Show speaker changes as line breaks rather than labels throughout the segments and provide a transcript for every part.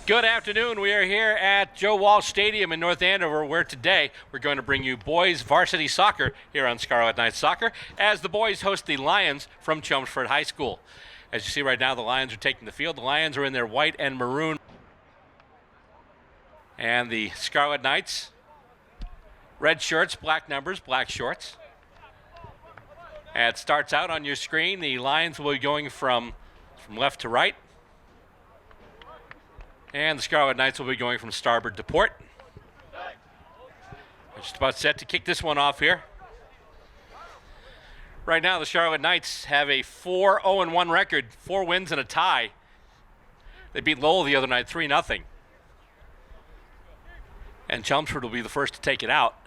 Good afternoon. We are here at Joe Walsh Stadium in North Andover, where today we're going to bring you boys varsity soccer here on Scarlet Night Soccer as the boys host the Lions from Chelmsford High School. As you see right now, the Lions are taking the field. The Lions are in their white and maroon. And the Scarlet Knights, red shirts, black numbers, black shorts. And it starts out on your screen. The Lions will be going from left to right. And the Scarlet Knights will be going from starboard to port. They're just about set to kick this one off here. Right now, the Scarlet Knights have a 4-0-1 record, 4 wins and a tie. They beat Lowell the other night 3-0. And Chelmsford will be the first to take it out.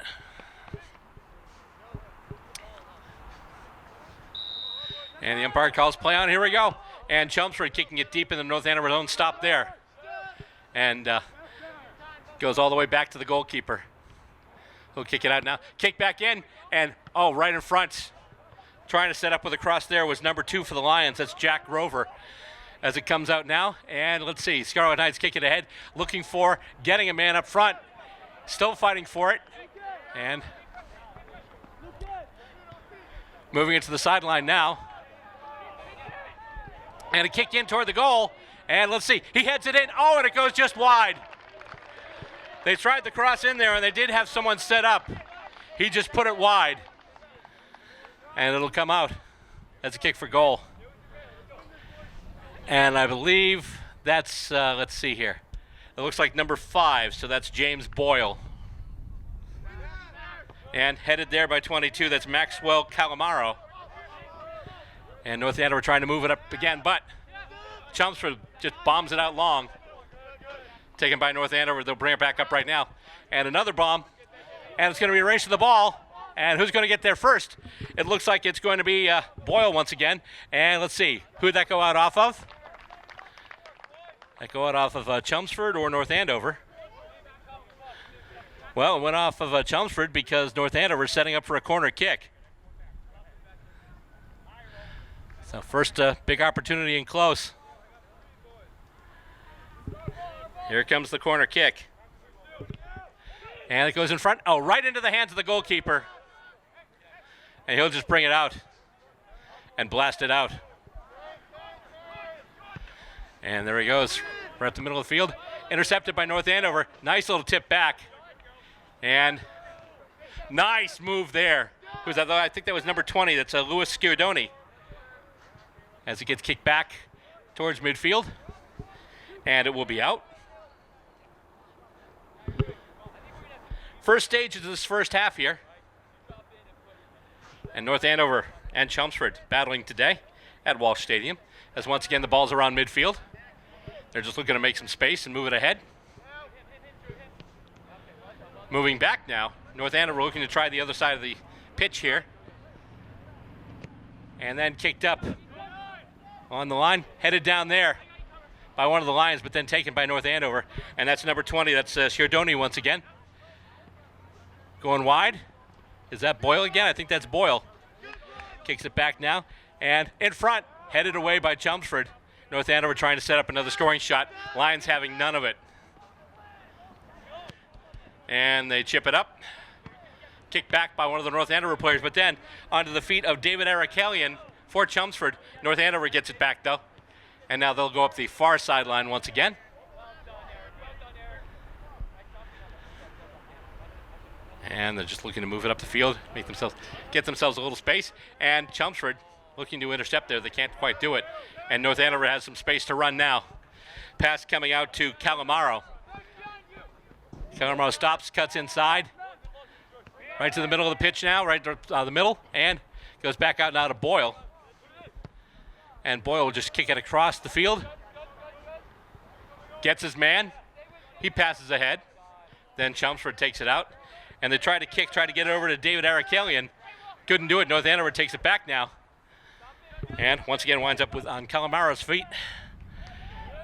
And the umpire calls play on. Here we go. And Chelmsford kicking it deep in the North Andover zone. Stop there. And goes all the way back to the goalkeeper. He'll kick it out now. Kick back in, and right in front. Trying to set up with a cross there was number 2 for the Lions. That's Jack Grover. As it comes out now, and let's see, Scarlet Knights kick it ahead, looking for getting a man up front. Still fighting for it, and moving it to the sideline now. And a kick in toward the goal. And let's see, he heads it in. And it goes just wide. They tried to cross in there, and they did have someone set up. He just put it wide. And it'll come out. That's a kick for goal. And I believe that's, let's see here. It looks like number 5, so that's James Boyle. And headed there by 22, that's Maxwell Calamaro. And North Andover trying to move it up again, but Chelmsford just bombs it out long. Taken by North Andover. They'll bring it back up right now. And another bomb. And it's going to be a race to the ball. And who's going to get there first? It looks like it's going to be Boyle once again. And let's see. Who'd that go out off of? That go out off of Chelmsford or North Andover? Well, it went off of Chelmsford because North Andover is setting up for a corner kick. So first big opportunity in close. Here comes the corner kick. And it goes in front. Right into the hands of the goalkeeper. And he'll just bring it out and blast it out. And there he goes. Right up the middle of the field. Intercepted by North Andover. Nice little tip back. And nice move there. Who's that? I think that was number 20. That's Louis Sciordoni. As it gets kicked back towards midfield. And it will be out. First stage of this first half here. And North Andover and Chelmsford battling today at Walsh Stadium. As once again the ball's around midfield. They're just looking to make some space and move it ahead. Moving back now. North Andover looking to try the other side of the pitch here. And then kicked up on the line. Headed down there by one of the Lions, but then taken by North Andover. And that's number 20. That's Sciordoni once again. Going wide. Is that Boyle again? I think that's Boyle. Kicks it back now. And in front, headed away by Chelmsford. North Andover trying to set up another scoring shot. Lions having none of it. And they chip it up. Kicked back by one of the North Andover players, but then onto the feet of David Arakelian for Chelmsford. North Andover gets it back though. And now they'll go up the far sideline once again. And they're just looking to move it up the field, get themselves a little space. And Chelmsford looking to intercept there. They can't quite do it. And North Andover has some space to run now. Pass coming out to Calamaro. Calamaro stops, cuts inside. Right to the middle of the pitch now, right to the middle. And goes back out now to Boyle. And Boyle will just kick it across the field. Gets his man. He passes ahead. Then Chelmsford takes it out. And they try to get it over to David Arakelian. Couldn't do it. North Andover takes it back now. And once again winds up on Calamaro's feet.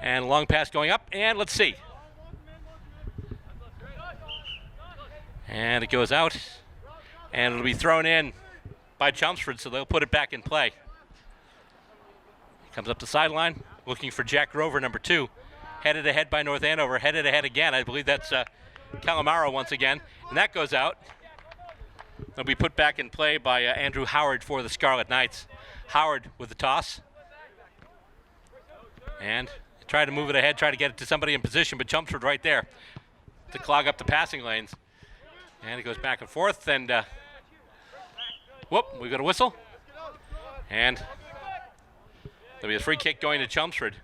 And a long pass going up. And let's see. And it goes out. And it'll be thrown in by Chelmsford, so they'll put it back in play. Comes up the sideline, looking for Jack Grover, number 2. Headed ahead by North Andover. Headed ahead again. I believe that's Calamaro once again. And that goes out. It'll be put back in play by Andrew Howard for the Scarlet Knights. Howard with the toss. And try to move it ahead, try to get it to somebody in position, but Chelmsford right there to clog up the passing lanes. And it goes back and forth, and we got a whistle. And there'll be a free kick going to Chelmsford.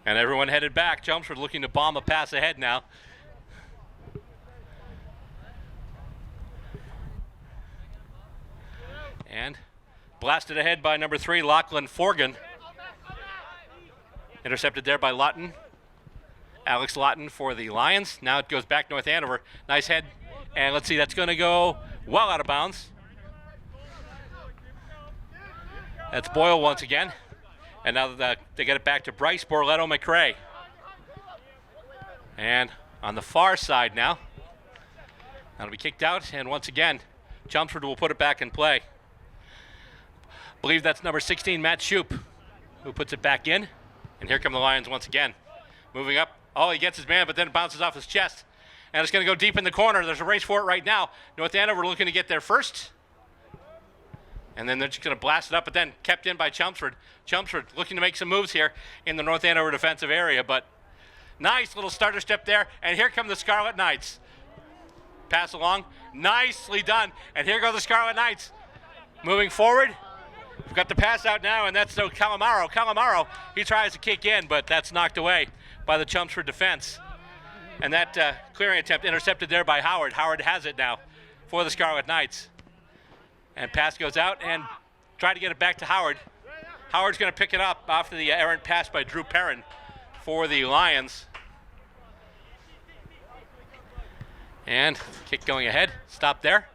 And everyone headed back. Chelmsford looking to bomb a pass ahead now. And blasted ahead by number 3, Lachlan Forgan. Intercepted there by Lawton. Alex Lawton for the Lions. Now it goes back North Andover. Nice head. And let's see, that's going to go well out of bounds. That's Boyle once again. And now they get it back to Bryce Borletto McRae. And on the far side now. That'll be kicked out. And once again, Chelmsford will put it back in play. I believe that's number 16, Matt Shoup, who puts it back in. And here come the Lions once again. Moving up. Oh, he gets his man, but then it bounces off his chest. And it's going to go deep in the corner. There's a race for it right now. North Andover looking to get there first. And then they're just going to blast it up, but then kept in by Chelmsford. Chelmsford looking to make some moves here in the North Andover defensive area, but nice little starter step there. And here come the Scarlet Knights. Pass along. Nicely done. And here go the Scarlet Knights. Moving forward. We've got the pass out now, and that's to Calamaro. Calamaro, he tries to kick in, but that's knocked away by the Chelmsford defense. And that clearing attempt intercepted there by Howard. Howard has it now for the Scarlet Knights. And pass goes out, and try to get it back to Howard. Howard's going to pick it up after the errant pass by Drew Perrin for the Lions. And kick going ahead. Stop there.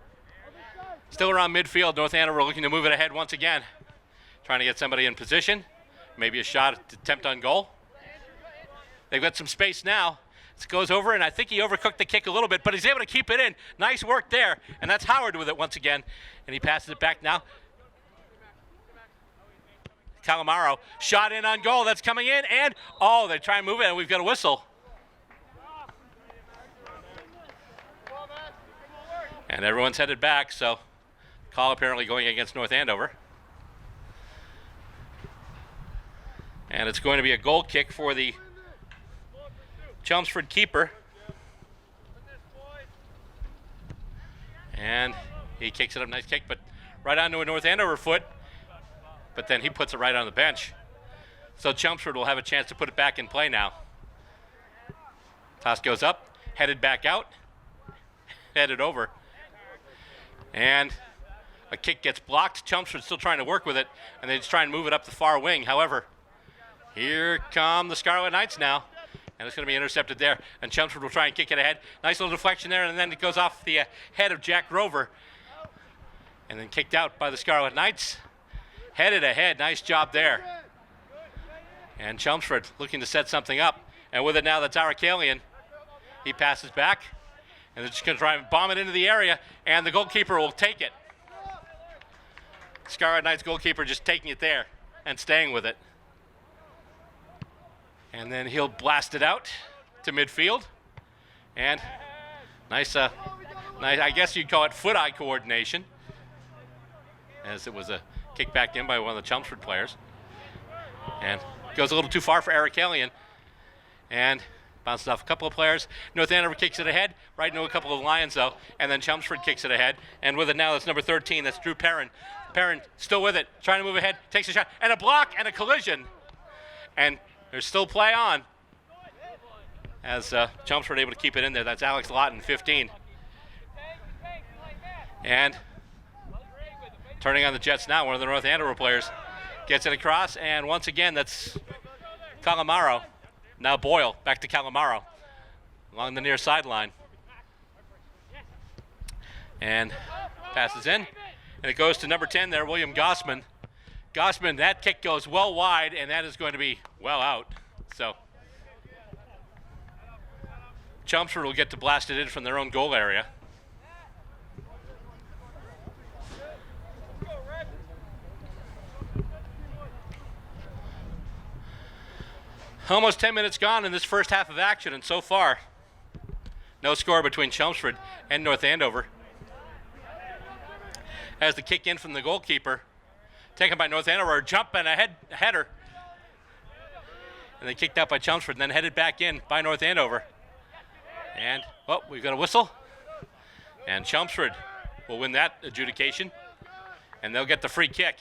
Still around midfield. North Andover looking to move it ahead once again. Trying to get somebody in position. Maybe a shot attempt on goal. They've got some space now. It goes over, and I think he overcooked the kick a little bit, but he's able to keep it in. Nice work there. And that's Howard with it once again. And he passes it back now. Calamaro, shot in on goal. That's coming in, and they try and move it, and we've got a whistle. And everyone's headed back, so call apparently going against North Andover. And it's going to be a goal kick for the Chelmsford keeper. And he kicks it up, nice kick, but right onto a North Andover foot. But then he puts it right on the bench. So Chelmsford will have a chance to put it back in play now. Toss goes up, headed back out, headed over. And a kick gets blocked. Chelmsford still trying to work with it, and they just try and move it up the far wing. However, here come the Scarlet Knights now, and it's going to be intercepted there. And Chelmsford will try and kick it ahead. Nice little deflection there, and then it goes off the head of Jack Grover. And then kicked out by the Scarlet Knights. Headed ahead. Nice job there. And Chelmsford looking to set something up. And with it now, that's Arakalian. He passes back. And they're just going to try and bomb it into the area, and the goalkeeper will take it. Scarlet Knights goalkeeper just taking it there and staying with it. And then he'll blast it out to midfield. And nice, I guess you'd call it foot-eye coordination, as it was a kick back in by one of the Chelmsford players. And goes a little too far for Arakalian. And bounces off a couple of players. North Andover kicks it ahead, right into a couple of Lions, though. And then Chelmsford kicks it ahead. And with it now, that's number 13. That's Drew Perrin. Perrin still with it, trying to move ahead, takes a shot, and a block and a collision. And there's still play on as Chelmsford able to keep it in there. That's Alex Lawton, 15. And turning on the Jets now, one of the North Andover players gets it across. And once again, that's Calamaro. Now Boyle, back to Calamaro along the near sideline. And passes in. And it goes to number 10 there, William Gossman. Gossman, that kick goes well wide, and that is going to be well out. So Chelmsford will get to blast it in from their own goal area. Almost 10 minutes gone in this first half of action, and so far, no score between Chelmsford and North Andover. As the kick in from the goalkeeper, taken by North Andover, a jump and a header. And then kicked out by Chelmsford, and then headed back in by North Andover. And, oh, we've got a whistle. And Chelmsford will win that adjudication, and they'll get the free kick.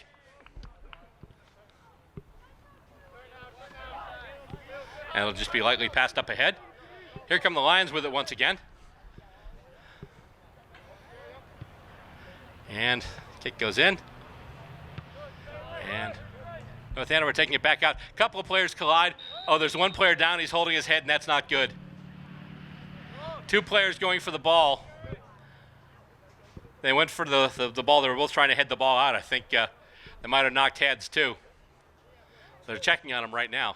And it'll just be lightly passed up ahead. Here come the Lions with it once again. And kick goes in. And North Andover taking it back out. A couple of players collide. Oh, there's one player down. He's holding his head, and that's not good. Two players going for the ball. They went for the ball. They were both trying to head the ball out. I think they might have knocked heads, too. They're checking on him right now.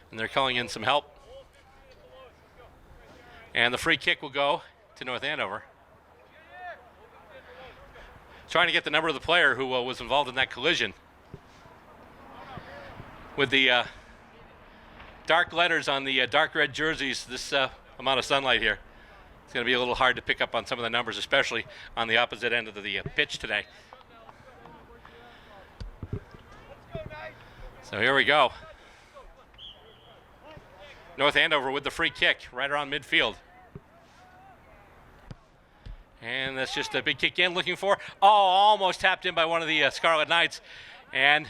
And they're calling in some help. And the free kick will go to North Andover. Trying to get the number of the player who was involved in that collision. With the dark letters on the dark red jerseys, this amount of sunlight here, it's going to be a little hard to pick up on some of the numbers, especially on the opposite end of the pitch today. So here we go. North Andover with the free kick right around midfield. And that's just a big kick in, looking for, almost tapped in by one of the Scarlet Knights. And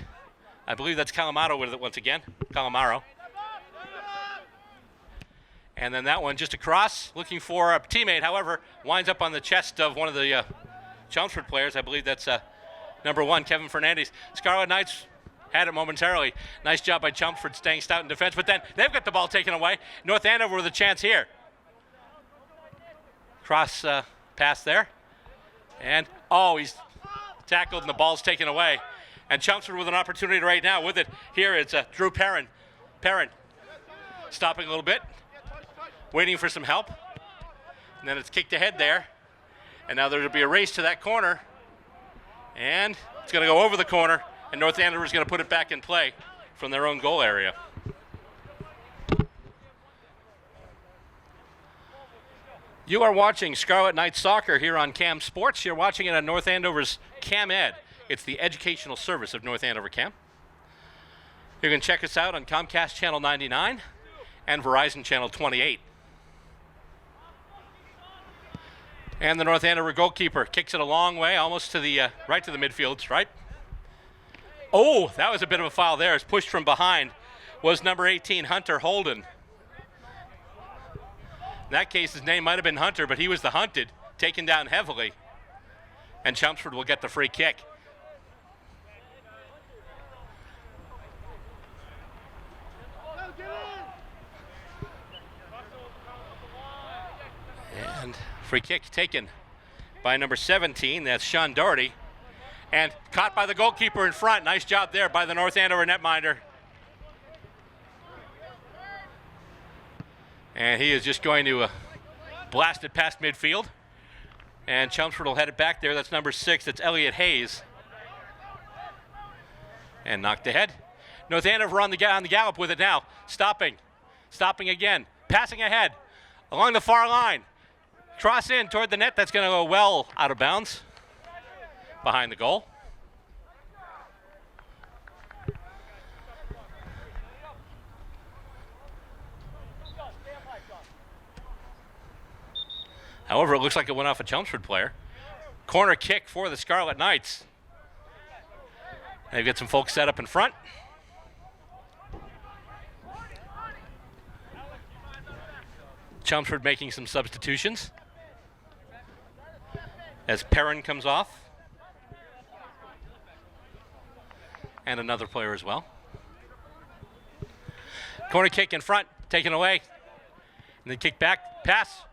I believe that's Calamaro with it once again, Calamaro. And then that one just across, looking for a teammate, however, winds up on the chest of one of the Chelmsford players. I believe that's number 1, Kevin Fernandez. Scarlet Knights had it momentarily. Nice job by Chelmsford staying stout in defense, but then they've got the ball taken away. North Andover with a chance here. Cross pass there. And, he's tackled and the ball's taken away. And Chelmsford with an opportunity right now with it. Here it's Drew Perrin. Perrin stopping a little bit, waiting for some help. And then it's kicked ahead there. And now there'll be a race to that corner. And it's going to go over the corner. And North Andover is going to put it back in play from their own goal area. You are watching Scarlet Knights Soccer here on Cam Sports. You're watching it on North Andover's Cam Ed. It's the educational service of North Andover Cam. You can check us out on Comcast Channel 99 and Verizon Channel 28. And the North Andover goalkeeper kicks it a long way, almost to the right to the midfield stripe. Oh, that was a bit of a foul there. It's pushed from behind. Was number 18, Hunter Holden. In that case, his name might have been Hunter, but he was the hunted, taken down heavily. And Chelmsford will get the free kick. And free kick taken by number 17. That's Sean Doherty. And caught by the goalkeeper in front. Nice job there by the North Andover netminder. And he is just going to blast it past midfield. And Chelmsford will head it back there. That's number 6. That's Elliot Hayes. And knocked ahead. North Andover on the gallop with it now. Stopping again. Passing ahead along the far line. Cross in toward the net. That's going to go well out of bounds. Behind the goal. However, it looks like it went off a Chelmsford player. Corner kick for the Scarlet Knights. They've got some folks set up in front. Chelmsford making some substitutions as Perrin comes off. And another player as well. Corner kick in front, taken away. And then kick back, pass.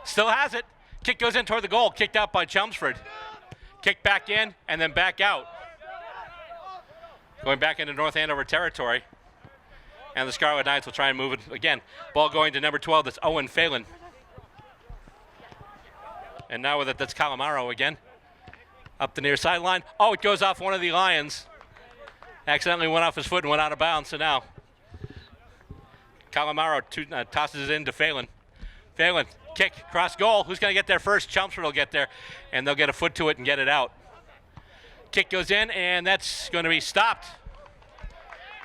Still has it. Kick goes in toward the goal, kicked out by Chelmsford. Kick back in and then back out. Going back into North Andover territory. And the Scarlet Knights will try and move it again. Ball going to number 12, that's Owen Phelan. And now with it, that's Calamaro again. Up the near sideline. Oh, it goes off one of the Lions. accidentally went off his foot and went out of bounds. So now Calamaro tosses it into Phelan. Phelan, kick, cross goal. Who's going to get there first? Chelmsford will get there, and they'll get a foot to it and get it out. Kick goes in, and that's going to be stopped.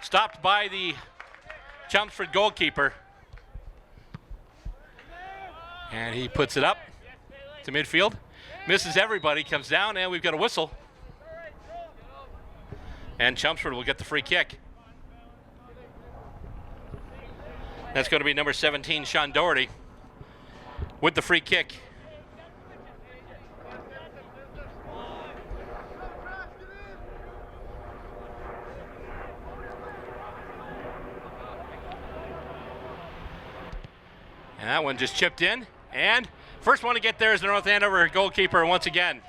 Stopped by the Chelmsford goalkeeper. And he puts it up to midfield. Misses everybody, comes down, and we've got a whistle. And Chelmsford will get the free kick. That's going to be number 17, Sean Doherty, with the free kick. And that one just chipped in. And first one to get there is the North Andover goalkeeper once again.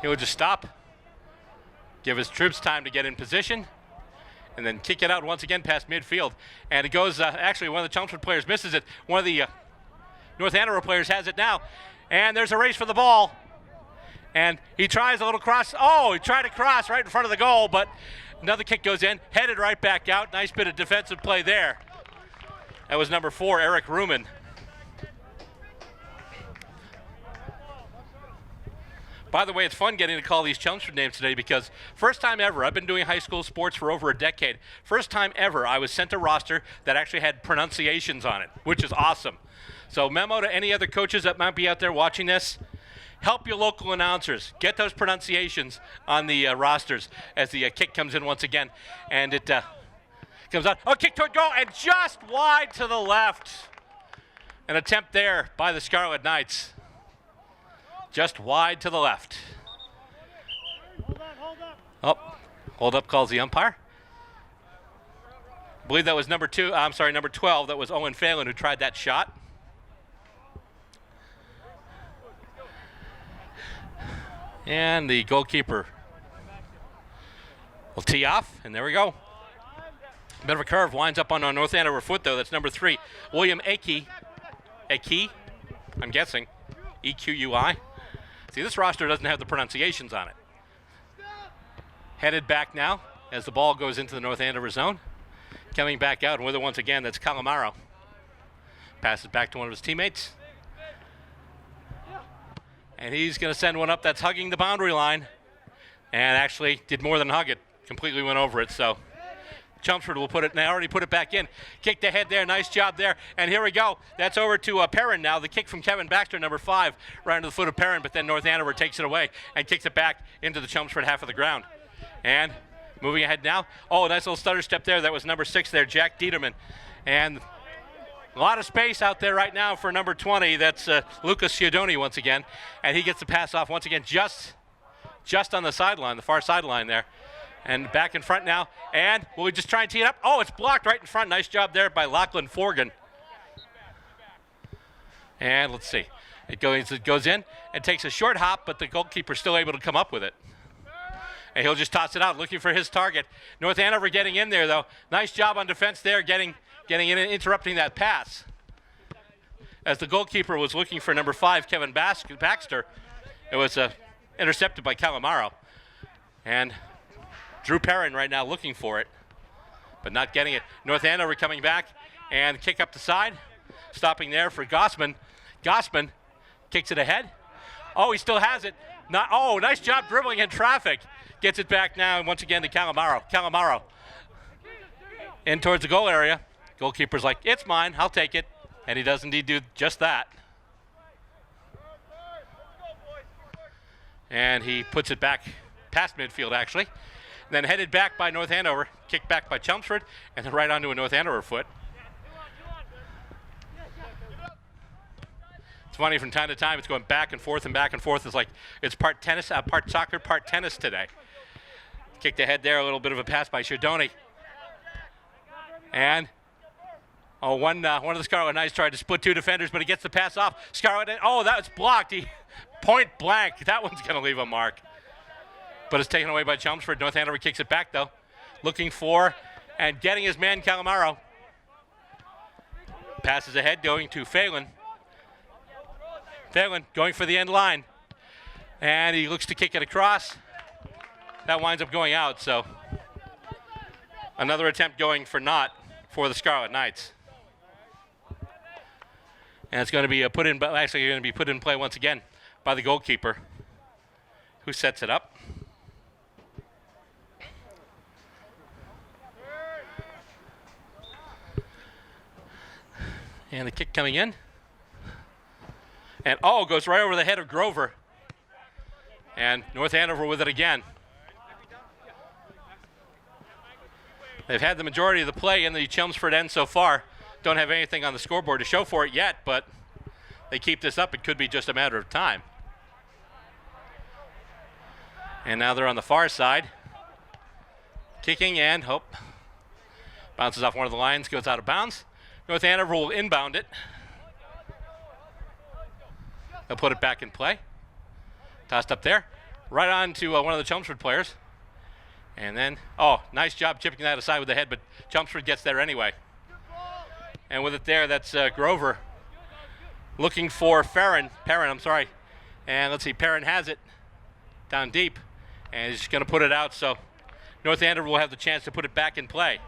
He'll just stop, give his troops time to get in position, and then kick it out once again past midfield. And it goes, actually one of the Chelmsford players misses it. One of the North Andover players has it now. And there's a race for the ball. And he tries a little cross. Oh, he tried to cross right in front of the goal, but another kick goes in, headed right back out. Nice bit of defensive play there. That was number 4, Eric Ruman. By the way, it's fun getting to call these Chelmsford names today because first time ever, I've been doing high school sports for over a decade. First time ever, I was sent a roster that actually had pronunciations on it, which is awesome. So memo to any other coaches that might be out there watching this, help your local announcers. Get those pronunciations on the rosters as the kick comes in once again. And it comes out. Oh, kick toward goal and just wide to the left. An attempt there by the Scarlet Knights. Just wide to the left. Oh, hold up calls the umpire. I believe that was number 12. That was Owen Phelan who tried that shot. And the goalkeeper will tee off, and there we go. Bit of a curve, winds up on our North Andover foot, though. That's number 3, William Akey. Akey, I'm guessing. E-Q-U-I. See, this roster doesn't have the pronunciations on it. Headed back now as the ball goes into the North Andover zone. Coming back out, and with it once again, that's Calamaro. Passes back to one of his teammates. And he's going to send one up that's hugging the boundary line. And actually did more than hug it. Completely went over it, so Chelmsford will put it, and they already put it back in. Kicked ahead there, nice job there. And here we go. That's over to Perrin now. The kick from Kevin Baxter, number 5, right into the foot of Perrin, but then North Andover takes it away and kicks it back into the Chelmsford half of the ground. And moving ahead now. Oh, a nice little stutter step there. That was number 6 there, Jack Dieterman. And a lot of space out there right now for number 20. That's Lucas Ciodoni once again. And he gets the pass off once again just on the sideline, the far sideline there. And back in front now. And will we just try and tee it up? Oh, it's blocked right in front. Nice job there by Lachlan Forgan. And let's see. It goes in and takes a short hop, but the goalkeeper's still able to come up with it. And he'll just toss it out, looking for his target. North Andover getting in there, though. Nice job on defense there, getting in and interrupting that pass. As the goalkeeper was looking for number 5, Kevin Baxter, it was intercepted by Calamaro. And Drew Perrin right now looking for it, but not getting it. North Andover coming back and kick up the side. Stopping there for Gossman. Gossman kicks it ahead. Oh, he still has it. Nice job dribbling in traffic. Gets it back now, and once again to Calamaro. Calamaro in towards the goal area. Goalkeeper's like, it's mine, I'll take it. And he does indeed do just that. And he puts it back past midfield, actually. Then headed back by North Andover, kicked back by Chelmsford, and then right onto a North Andover foot. It's funny, from time to time, it's going back and forth and back and forth. It's like it's part tennis, part soccer, part tennis today. Kicked ahead there, a little bit of a pass by Ciodoni. And one of the Scarlet Knights tried to split 2 defenders, but he gets the pass off. Scarlet, that was blocked. Point blank. That one's going to leave a mark. But it's taken away by Chelmsford. North Andover kicks it back, though. Looking for and getting his man, Calamaro. Passes ahead, going to Phelan. Phelan going for the end line. And he looks to kick it across. that winds up going out. So another attempt going for naught for the Scarlet Knights. And it's going to be put in play once again by the goalkeeper, who sets it up. And the kick coming in. And goes right over the head of Grover. And North Andover with it again. They've had the majority of the play in the Chelmsford end so far. Don't have anything on the scoreboard to show for it yet, but they keep this up. It could be just a matter of time. And now they're on the far side. Kicking and bounces off one of the lines, goes out of bounds. North Andover will inbound it. They'll put it back in play. Tossed up there. Right on to one of the Chelmsford players. And then, nice job chipping that aside with the head, but Chelmsford gets there anyway. And with it there, that's Grover looking for Perrin, And let's see, Perrin has it down deep. And he's just going to put it out, so North Andover will have the chance to put it back in play.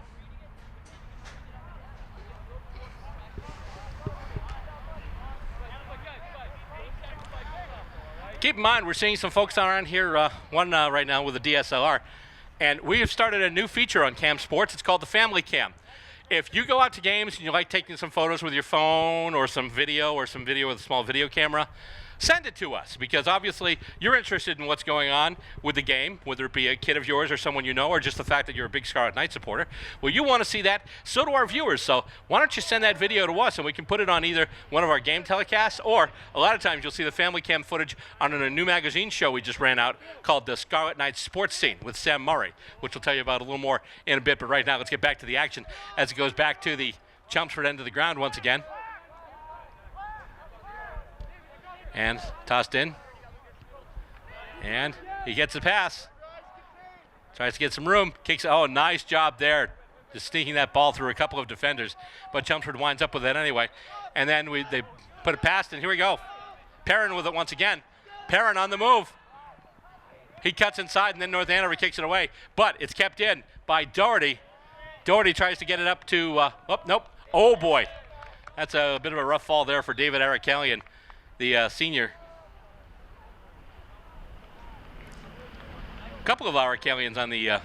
Keep in mind, we're seeing some folks around here, right now with a DSLR, and we have started a new feature on Cam Sports. It's called the Family Cam. If you go out to games and you like taking some photos with your phone or some video with a small video camera, send it to us, because obviously you're interested in what's going on with the game, whether it be a kid of yours or someone you know, or just the fact that you're a big Scarlet Knight supporter. Well, you want to see that, so do our viewers. So why don't you send that video to us, and we can put it on either one of our game telecasts, or a lot of times you'll see the Family Cam footage on a new magazine show we just ran out called the Scarlet Knight Sports Scene with Sam Murray, which we'll tell you about a little more in a bit. But right now, let's get back to the action as it goes back to the Chelmsford end of the ground once again. And tossed in. And he gets a pass. Tries to get some room. Kicks. Nice job there. Just sneaking that ball through a couple of defenders. But Chelmsford winds up with it anyway. And then they put it past, and here we go. Perrin with it once again. Perrin on the move. He cuts inside, and then North Andover kicks it away. But it's kept in by Doherty. Doherty tries to get it up to, nope. Oh, boy. That's a bit of a rough fall there for David Arikalian, the senior. A couple of Arikalians on the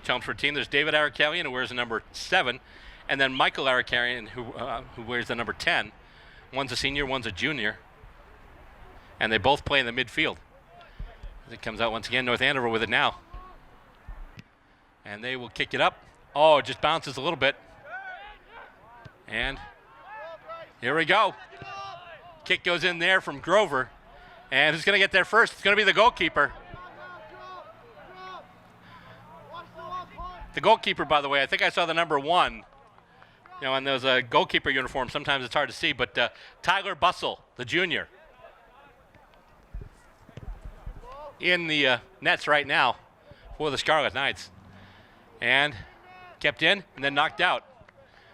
Chelmsford team. There's David Arikalian, who wears the number 7, and then Michael Arikalian, who wears the number 10. One's a senior, one's a junior. And they both play in the midfield. As it comes out once again, North Andover with it now. And they will kick it up. It just bounces a little bit. And here we go. Kick goes in there from Grover. And who's going to get there first? It's going to be the goalkeeper. The goalkeeper, by the way, I think I saw the number 1. On those goalkeeper uniforms, sometimes it's hard to see, but Tyler Bussell, the junior, in the nets right now for the Scarlet Knights. And kept in and then knocked out.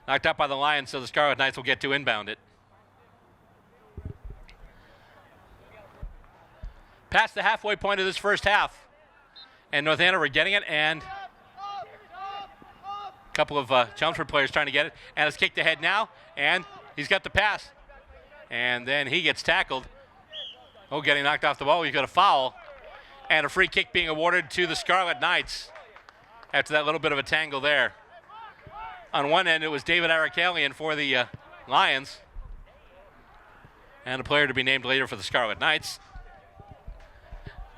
Knocked out by the Lions, so the Scarlet Knights will get to inbound it. Past the halfway point of this first half. And North Andover getting it, and a couple of Chelmsford players trying to get it. And it's kicked ahead now, and he's got the pass. And then he gets tackled. Getting knocked off the ball. He's got a foul. And a free kick being awarded to the Scarlet Knights after that little bit of a tangle there. On one end, it was David Arikalian for the Lions. And a player to be named later for the Scarlet Knights.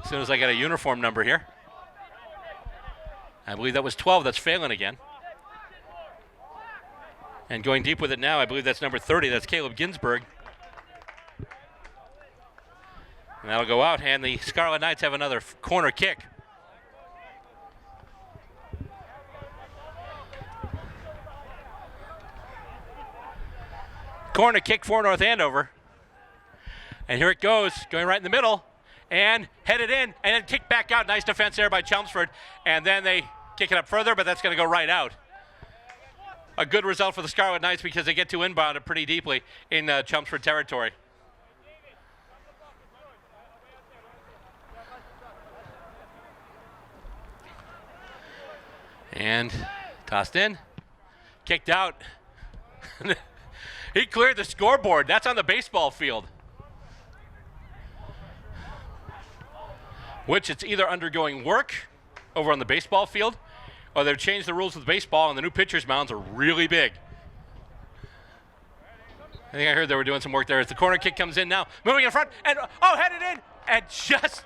As soon as I get a uniform number here. I believe that was 12. That's Phelan again. And going deep with it now, I believe that's number 30. That's Caleb Ginsberg. And that'll go out, and the Scarlet Knights have another corner kick. Corner kick for North Andover. And here it goes, going right in the middle. And headed in, and then kicked back out. Nice defense there by Chelmsford. And then they kick it up further, but that's going to go right out. A good result for the Scarlet Knights because they get to inbound it pretty deeply in Chelmsford territory. And tossed in, kicked out. He cleared the scoreboard. That's on the baseball field. Which it's either undergoing work over on the baseball field, or they've changed the rules with baseball and the new pitcher's mounds are really big. I think I heard they were doing some work there as the corner kick comes in now. Moving in front, and headed in, and just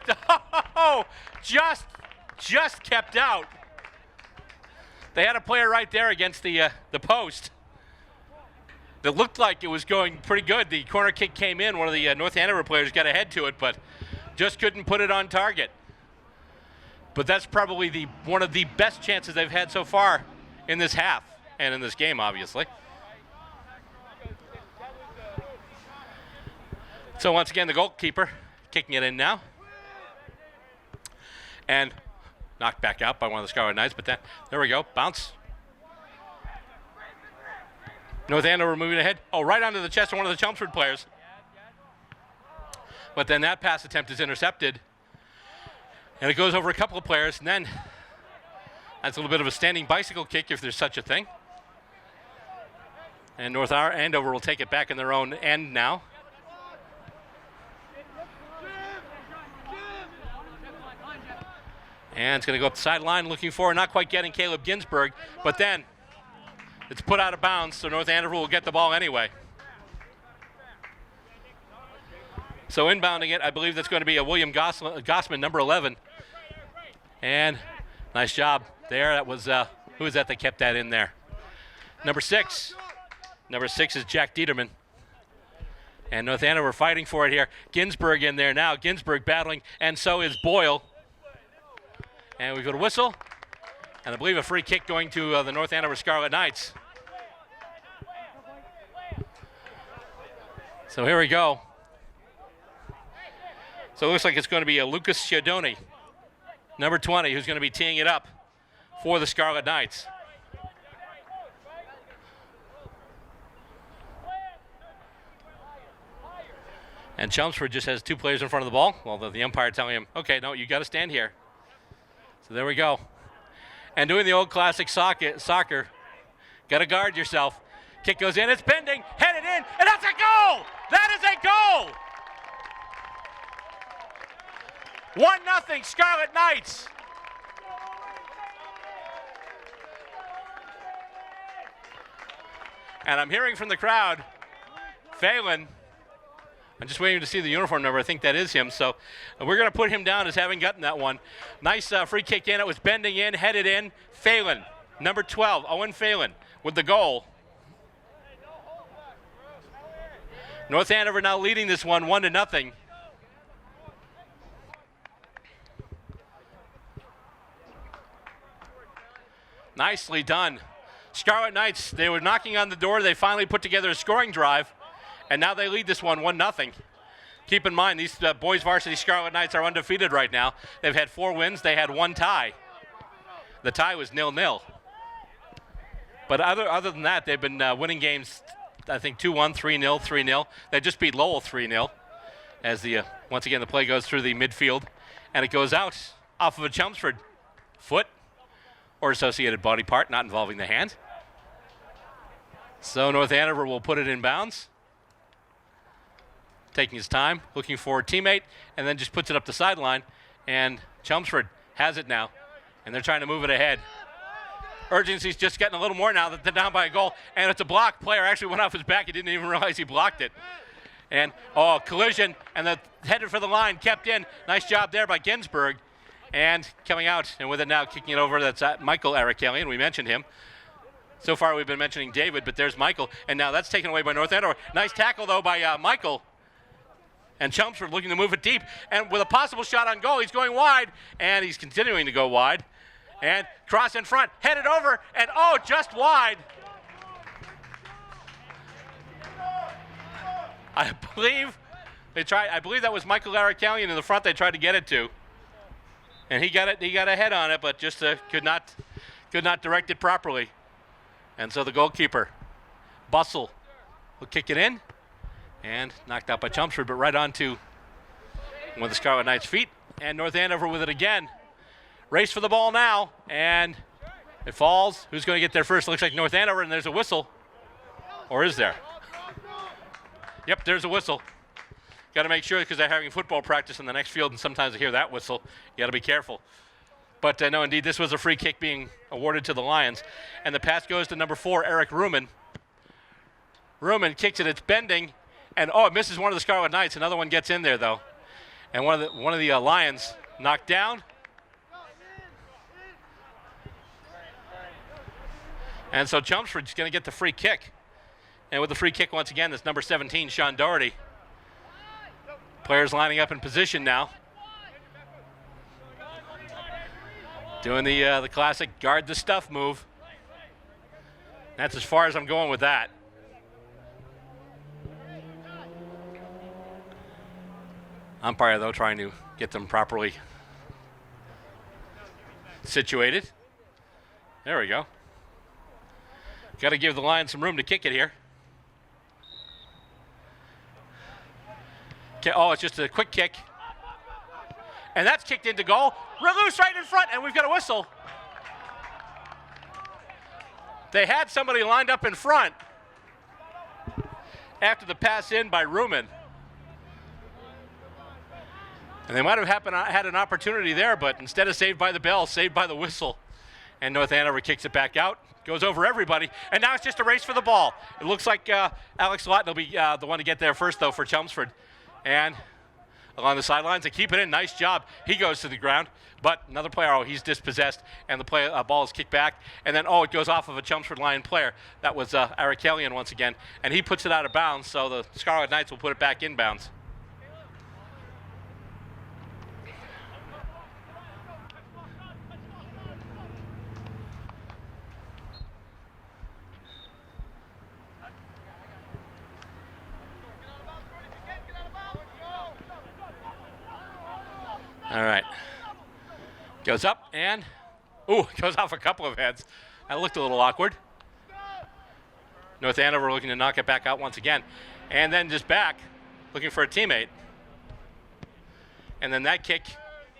kept out. They had a player right there against the post that looked like it was going pretty good. The corner kick came in. One of the North Andover players got ahead to it, but just couldn't put it on target. But that's probably one of the best chances they've had so far in this half and in this game, obviously. So once again, the goalkeeper kicking it in now. And knocked back out by one of the Scarlet Knights, but there we go, bounce. North Andover moving ahead. Right onto the chest of one of the Chelmsford players. But then that pass attempt is intercepted. And it goes over a couple of players, and then that's a little bit of a standing bicycle kick if there's such a thing. And North Andover will take it back in their own end now. And it's going to go up the sideline looking for, not quite getting Caleb Ginsburg, but then it's put out of bounds, so North Andover will get the ball anyway. So inbounding it, I believe that's going to be a William Gossman, number 11. And nice job there. That was, who was that kept that in there? Number 6. Number 6 is Jack Dieterman. And North Andover fighting for it here. Ginsburg in there now. Ginsburg battling, and so is Boyle. And we've got a whistle, and I believe a free kick going to the North Andover Scarlet Knights. So here we go. So it looks like it's going to be a Lucas Sciadoni, number 20, who's going to be teeing it up for the Scarlet Knights. And Chelmsford just has 2 players in front of the ball. Well, the umpire telling him, okay, no, you got to stand here. So there we go. And doing the old classic soccer, got to guard yourself. Kick goes in, it's bending, headed in, and that's a goal! That is a goal! 1-0 Scarlet Knights. And I'm hearing from the crowd, Phelan. I'm just waiting to see the uniform number. I think that is him. So we're going to put him down as having gotten that one. Nice free kick in. It was bending in, headed in. Phelan, number 12, Owen Phelan with the goal. North Andover now leading this one 1-0. Nicely done. Scarlet Knights, they were knocking on the door. They finally put together a scoring drive, and now they lead this one 1-0. Keep in mind, these boys varsity Scarlet Knights are undefeated right now. They've had 4 wins. They had 1 tie. The tie was 0-0. But other than that, they've been winning games, I think 2-1, 3-0, 3-0. They just beat Lowell 3-0 as once again the play goes through the midfield, and it goes out off of a Chelmsford foot or associated body part, not involving the hand. So North Andover will put it in bounds, taking his time, looking for a teammate, and then just puts it up the sideline, and Chelmsford has it now, and they're trying to move it ahead. Urgency's just getting a little more now that they're down by a goal, and it's a block. Player actually went off his back. He didn't even realize he blocked it. And, collision, and headed for the line, kept in. Nice job there by Ginsburg. And coming out, and with it now, kicking it over, that's Michael Arakelian. We mentioned him. So far we've been mentioning David, but there's Michael. And now that's taken away by North Andover. Nice tackle, though, by Michael. And Chelmsford looking to move it deep. And with a possible shot on goal, he's going wide. And he's continuing to go wide. And cross in front, headed over, and just wide. I believe that was Michael Arakelian in the front they tried to get it to. And he got a head on it, but just could not direct it properly. And so the goalkeeper, Bustle, will kick it in. And knocked out by Chelmsford, but right onto one of the Scarlet Knights' feet. And North Andover with it again. Race for the ball now, and It falls. Who's going to get there first? Looks like North Andover, and there's a whistle. Or is there? Yep, there's a whistle. Got to make sure because they're having football practice in the next field, and sometimes I hear that whistle. You got to be careful. But no, indeed, this was a free kick being awarded to the Lions. And the pass goes to number 4, Eric Ruman. Ruman kicks it. It's bending. And, it misses one of the Scarlet Knights. Another one gets in there, though. And one of the Lions knocked down. And so Chelmsford's going to get the free kick. And with the free kick, once again, that's number 17, Sean Doherty. Players lining up in position now. Doing the classic guard the stuff move. That's as far as I'm going with that. Umpire, though, trying to get them properly situated. There we go. Got to give the Lions some room to kick it here. It's just a quick kick. And that's kicked into goal. Loose right in front, and we've got a whistle. They had somebody lined up in front after the pass in by Ruman. And they might have had an opportunity there, but instead of saved by the bell, saved by the whistle. And North Andover kicks it back out, goes over everybody, and now it's just a race for the ball. It looks like Alex Lawton will be the one to get there first, though, for Chelmsford. And along the sidelines, they keep it in. Nice job. He goes to the ground, but another player, he's dispossessed, and the ball is kicked back. And then, it goes off of a Chelmsford Lion player. That was Arakelian once again, and he puts it out of bounds, so the Scarlet Knights will put it back in bounds. All right. Goes up and, goes off a couple of heads. That looked a little awkward. North Andover looking to knock it back out once again. And then just back, looking for a teammate. And then that kick,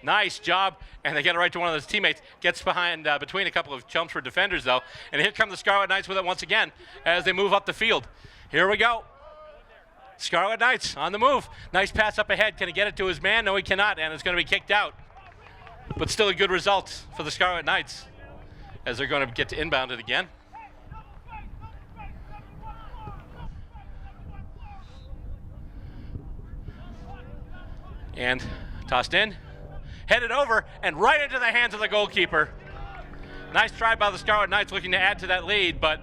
nice job. And they get it right to one of those teammates. Gets behind, between a couple of Chelmsford defenders, though. And here come the Scarlet Knights with it once again as they move up the field. Here we go. Scarlet Knights on the move. Nice pass up ahead. Can he get it to his man? No, he cannot, and it's going to be kicked out. But still a good result for the Scarlet Knights as they're going to get to inbound it again. And tossed in, headed over, and right into the hands of the goalkeeper. Nice try by the Scarlet Knights looking to add to that lead, but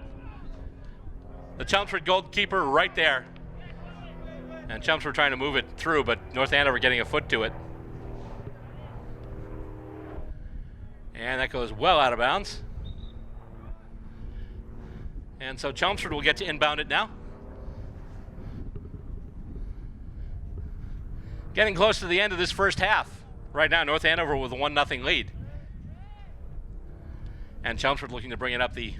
the Chelmsford goalkeeper right there. And Chelmsford trying to move it through, but North Andover getting a foot to it. And that goes well out of bounds. And so Chelmsford will get to inbound it now. Getting close to the end of this first half. Right now, North Andover with a 1-0 lead. And Chelmsford looking to bring it up the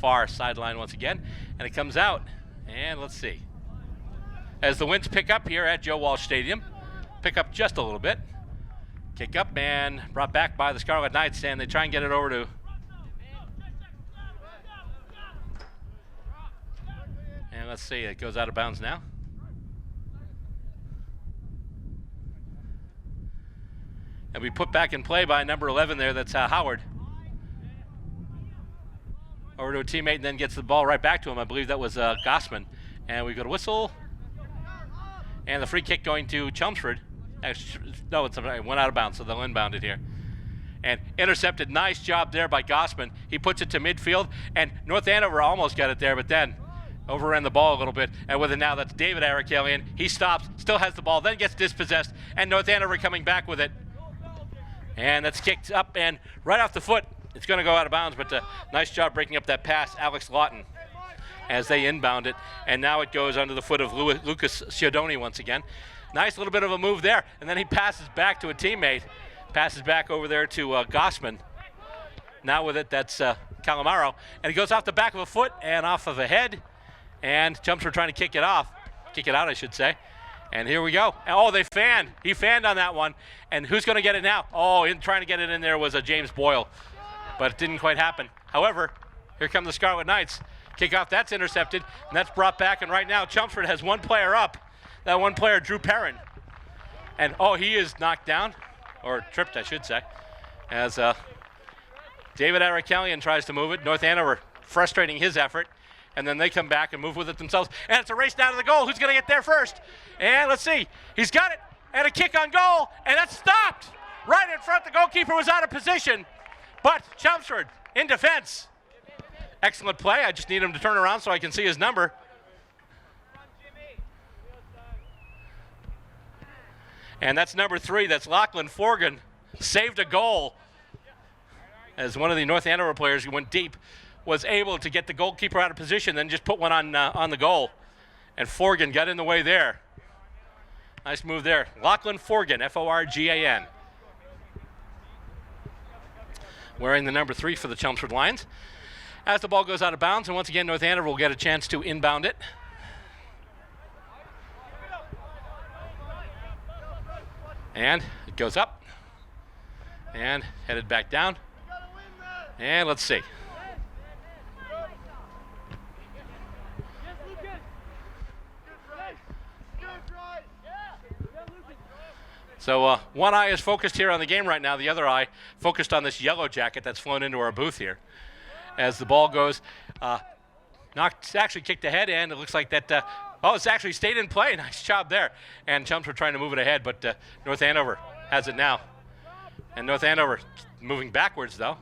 far sideline once again. And it comes out. And let's see. As the winds pick up here at Joe Walsh Stadium, pick up just a little bit. Kick up and brought back by the Scarlet Knights, and they try and get it over to. And let's see, it goes out of bounds now. And we put back in play by number 11 there, that's Howard. Over to a teammate and then gets the ball right back to him. I believe that was Gossman. And we go to whistle. And the free kick going to Chelmsford. No, it went out of bounds, so they'll inbound it here. And intercepted. Nice job there by Gossman. He puts it to midfield, and North Andover almost got it there, but then overran the ball a little bit. And with it now, that's David Arakelian. He stops, still has the ball, then gets dispossessed, and North Andover coming back with it. And that's kicked up and right off the foot. It's going to go out of bounds, but nice job breaking up that pass, Alex Lawton, as they inbound it. And now it goes under the foot of Lucas Sciodoni once again. Nice little bit of a move there. And then he passes back to a teammate. Passes back over there to Gossman. Now with it, that's Calamaro. And he goes off the back of a foot and off of a head. And Chelmsford trying to kick it off. Kick it out, I should say. And here we go. Oh, they fanned. He fanned on that one. And who's going to get it now? Oh, trying to get it in there was James Boyle. but it didn't quite happen. However, here come the Scarlet Knights. Kickoff, that's intercepted, and that's brought back, and right now Chelmsford has one player up. That one player, Drew Perrin. And, he is knocked down, or tripped, I should say, as David Arakelian tries to move it. North Andover frustrating his effort, and then they come back and move with it themselves. And it's a race down to the goal. Who's going to get there first? And let's see. He's got it, and a kick on goal, and that's stopped. Right in front, the goalkeeper was out of position, but Chelmsford in defense. Excellent play. I just need him to turn around so I can see his number. And that's number 3. That's Lachlan Forgan. Saved a goal. As one of the North Andover players who went deep was able to get the goalkeeper out of position, then just put one on the goal. And Forgan got in the way there. Nice move there. Lachlan Forgan, F-O-R-G-A-N. Wearing the number 3 for the Chelmsford Lions. As the ball goes out of bounds, and once again, North Andover will get a chance to inbound it. And it goes up. And headed back down. And let's see. So one eye is focused here on the game right now. The other eye focused on this yellow jacket that's flown into our booth here. As the ball goes, actually kicked ahead, and it looks like that, it's actually stayed in play. Nice job there. And Chelmsford trying to move it ahead, but North Andover has it now. And North Andover moving backwards, though.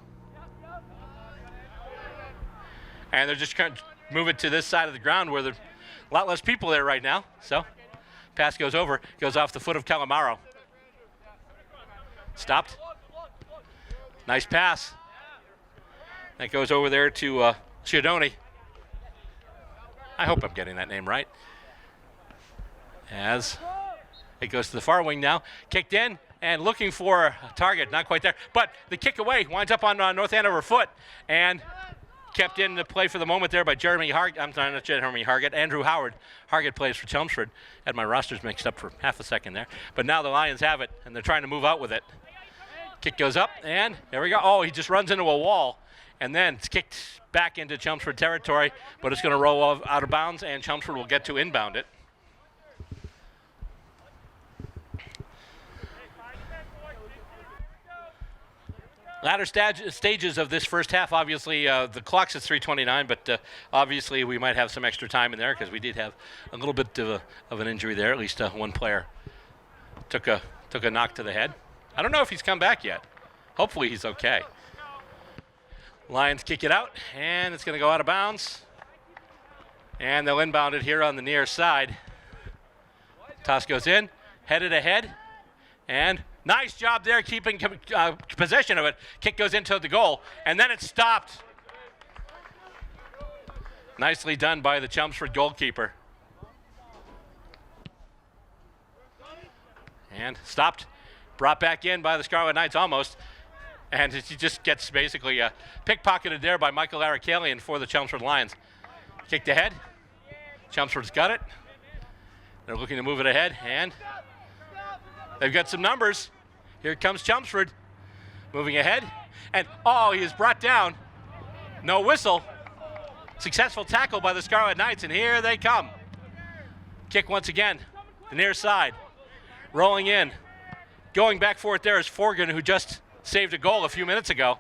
And they're just trying to move it to this side of the ground where there's a lot less people there right now. So pass goes over, goes off the foot of Calamaro. Stopped. Nice pass. That goes over there to Chiodoni. I hope I'm getting that name right. As it goes to the far wing now. Kicked in and looking for a target. Not quite there. But the kick away winds up on North Andover foot. And kept in the play for the moment there by Jeremy Hargett. I'm sorry, not Jeremy Hargett. Andrew Howard. Hargett plays for Chelmsford. Had my rosters mixed up for half a second there. But now the Lions have it, and they're trying to move out with it. Kick goes up, and there we go. He just runs into a wall. And then it's kicked back into Chelmsford territory, but it's going to roll out of bounds, and Chelmsford will get to inbound it. Latter stages of this first half, obviously, the clock says 3:29, but obviously we might have some extra time in there because we did have a little bit of an injury there. At least one player took a knock to the head. I don't know if he's come back yet. Hopefully he's okay. Lions kick it out, and it's going to go out of bounds. And they'll inbound it here on the near side. Toss goes in, headed ahead, and nice job there keeping possession of it. Kick goes into the goal, and then it's stopped. Nicely done by the Chelmsford goalkeeper. And stopped, brought back in by the Scarlet Knights almost. And he just gets basically pickpocketed there by Michael Arakelian for the Chelmsford Lions. Kicked ahead. Chelmsford's got it. They're looking to move it ahead, and they've got some numbers. Here comes Chelmsford. Moving ahead. And, he is brought down. No whistle. Successful tackle by the Scarlet Knights, and here they come. Kick once again. The near side. Rolling in. Going back for it there is Forgan, who just saved a goal a few minutes ago.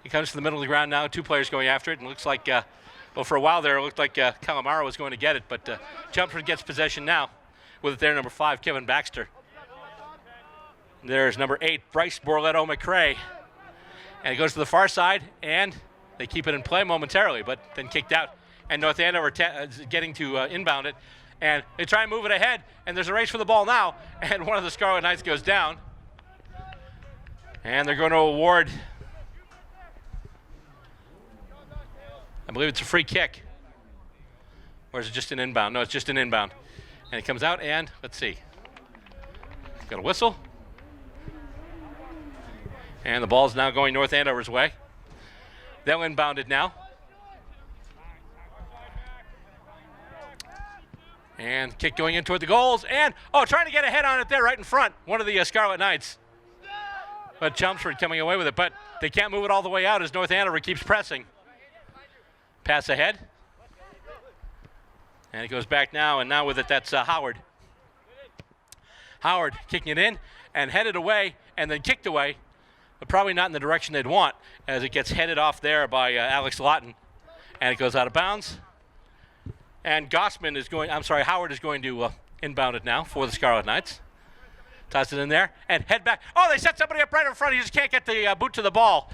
He comes to the middle of the ground now. 2 players going after it, and looks like, for a while there, it looked like Calamaro was going to get it, but Chelmsford gets possession now. With it there, number 5, Kevin Baxter. There's number 8, Bryce Borletto McCrae. And it goes to the far side, and they keep it in play momentarily, but then kicked out. And North Andover is getting to inbound it. And they try and move it ahead, and there's a race for the ball now, and one of the Scarlet Knights goes down. And they're going to award, I believe it's a free kick. Or is it just an inbound? No, it's just an inbound. And it comes out, and let's see. Got a whistle. And the ball's now going North Andover's way. They'll inbound it now. And kick going in toward the goals. And, trying to get a head on it there right in front. One of the Scarlet Knights. But Chelmsford coming away with it, but they can't move it all the way out as North Andover keeps pressing. Pass ahead. And it goes back now, and now with it, that's Howard. Howard kicking it in and headed away and then kicked away, but probably not in the direction they'd want as it gets headed off there by Alex Lawton. And it goes out of bounds. And Howard is going to inbound it now for the Scarlet Knights. Toss it in there and head back. Oh, they set somebody up right in front. He just can't get the boot to the ball.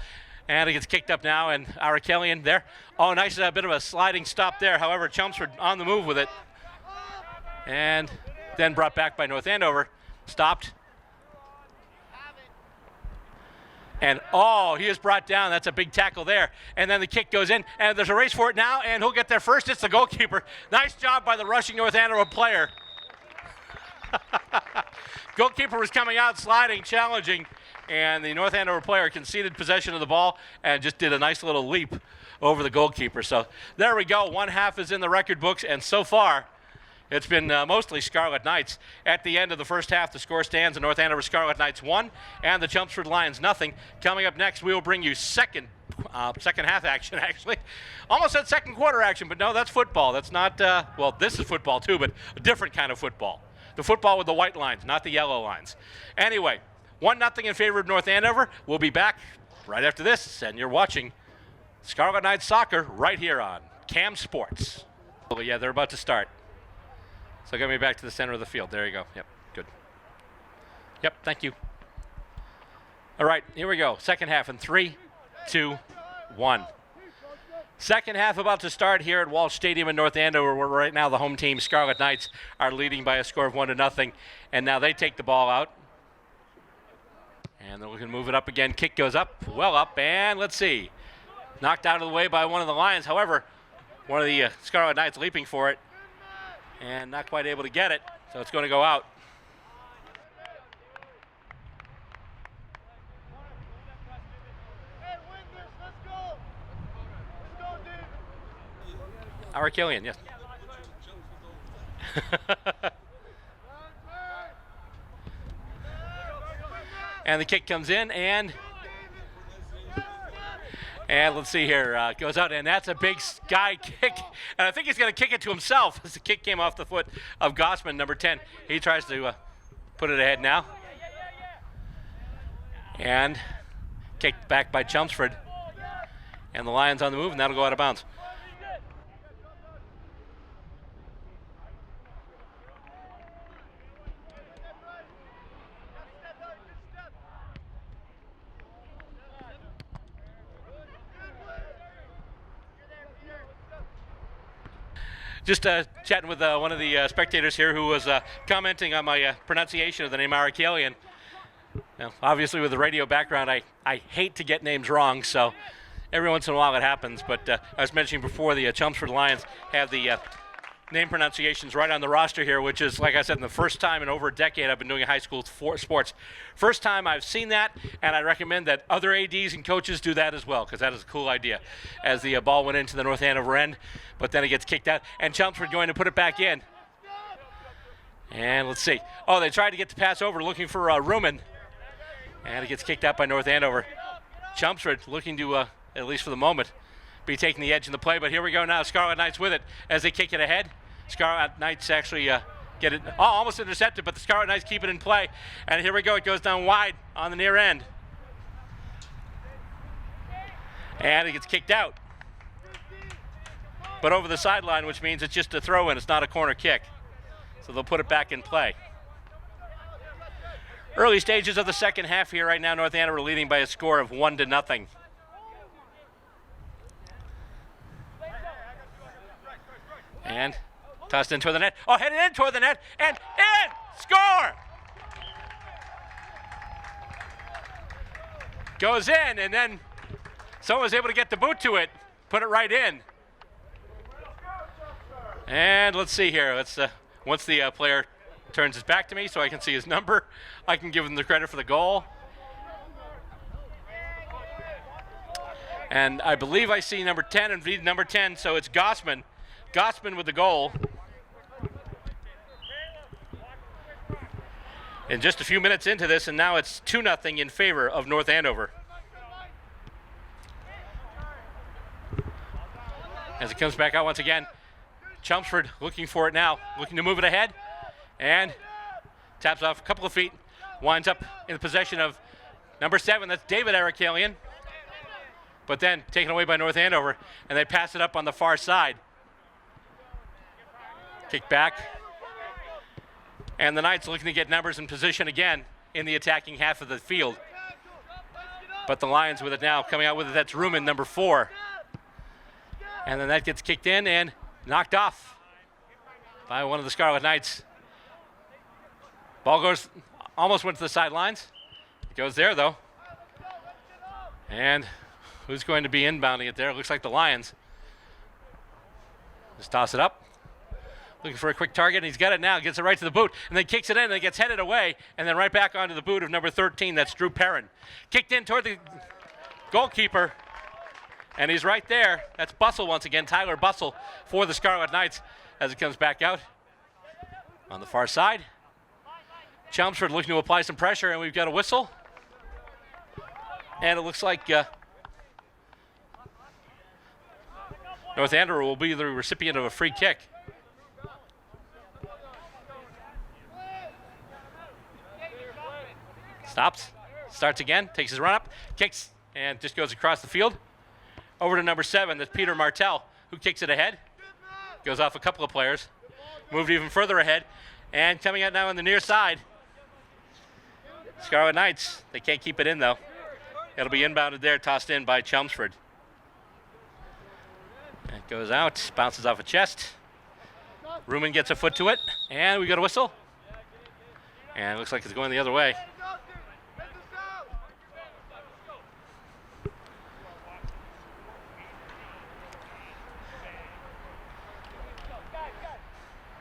And it gets kicked up now, and Arakelian there. Oh, nice bit of a sliding stop there. However, Chelmsford on the move with it. And then brought back by North Andover. Stopped. And, he is brought down. That's a big tackle there. And then the kick goes in, and there's a race for it now, and who'll get there first? It's the goalkeeper. Nice job by the rushing North Andover player. Goalkeeper was coming out, sliding, challenging, and the North Andover player conceded possession of the ball and just did a nice little leap over the goalkeeper. So there we go. One half is in the record books, and so far it's been mostly Scarlet Knights. At the end of the first half, the score stands: the North Andover Scarlet Knights 1 and the Chelmsford Lions 0. Coming up next, we will bring you second half action, actually. Almost said second quarter action, but no, that's football. That's not, this is football too, but a different kind of football. The football with the white lines, not the yellow lines. Anyway, 1-0 in favor of North Andover. We'll be back right after this, and you're watching Scarlet Knights Soccer right here on Cam Sports. Oh, yeah, they're about to start. So get me back to the center of the field. There you go. Yep, good. Yep, thank you. All right, here we go. Second half in 3, 2, 1. Second half about to start here at Walsh Stadium in North Andover, where right now the home team, Scarlet Knights, are leading by a score of 1-0. And now they take the ball out. And they're looking to move it up again. Kick goes up, well up, and let's see. Knocked out of the way by one of the Lions. However, one of the Scarlet Knights leaping for it and not quite able to get it, so it's going to go out. Arakelian, yes. And the kick comes in, and let's see here, goes out, and that's a big sky kick, and I think he's going to kick it to himself as the kick came off the foot of Gossman, number 10. He tries to put it ahead now, and kicked back by Chelmsford, and the Lions on the move, and that'll go out of bounds. Just chatting with one of the spectators here who was commenting on my pronunciation of the name Arakelian. Now, obviously, with the radio background, I hate to get names wrong, so every once in a while it happens. But I was mentioning before, the Chelmsford Lions have the name pronunciations right on the roster here, which is, like I said, the first time in over a decade I've been doing high school sports. First time I've seen that, and I recommend that other ADs and coaches do that as well, because that is a cool idea. As the ball went into the North Andover end, but then it gets kicked out, and Chelmsford going to put it back in. And let's see. Oh, they tried to get the pass over, looking for Ruman, and it gets kicked out by North Andover. Chelmsford looking to, at least for the moment, be taking the edge in the play, but here we go now. Scarlet Knights with it as they kick it ahead. Scarlet Knights actually get it, almost intercepted, but the Scarlet Knights keep it in play. And here we go, it goes down wide on the near end. And it gets kicked out. But over the sideline, which means it's just a throw in, it's not a corner kick. So they'll put it back in play. Early stages of the second half here right now, North Andover leading by a score of 1-0. And tossed in toward the net. Oh, headed in toward the net, and in! Score! Goes in, and then someone was able to get the boot to it, put it right in. And let's see here. Let's once the player turns his back to me so I can see his number, I can give him the credit for the goal. And I believe I see number 10, and indeed number 10, so it's Gossman. Gossman with the goal. And just a few minutes into this, and now it's 2-0 in favor of North Andover. As it comes back out once again, Chelmsford looking for it now, looking to move it ahead, and taps off a couple of feet, winds up in the possession of number 7, that's David Arikalian, but then taken away by North Andover, and they pass it up on the far side. Kick back, and the Knights looking to get numbers in position again in the attacking half of the field. But the Lions with it now, coming out with it, that's Ruman, number 4. And then that gets kicked in and knocked off by one of the Scarlet Knights. Ball goes, almost went to the sidelines. It goes there though. And who's going to be inbounding it there? It looks like the Lions. Just toss it up. Looking for a quick target, and he's got it now. Gets it right to the boot, and then kicks it in, and it gets headed away, and then right back onto the boot of number 13. That's Drew Perrin. Kicked in toward the goalkeeper, and he's right there. That's Bussell once again, Tyler Bussell for the Scarlet Knights as it comes back out. On the far side, Chelmsford looking to apply some pressure, and we've got a whistle. And it looks like North Andover will be the recipient of a free kick. Stops, starts again, takes his run up, kicks, and just goes across the field. Over to number 7, that's Peter Martell, who kicks it ahead. Goes off a couple of players. Moved even further ahead. And coming out now on the near side, Scarlet Knights. They can't keep it in, though. It'll be inbounded there, tossed in by Chelmsford. It goes out, bounces off a chest. Ruman gets a foot to it, and we got a whistle. And it looks like it's going the other way.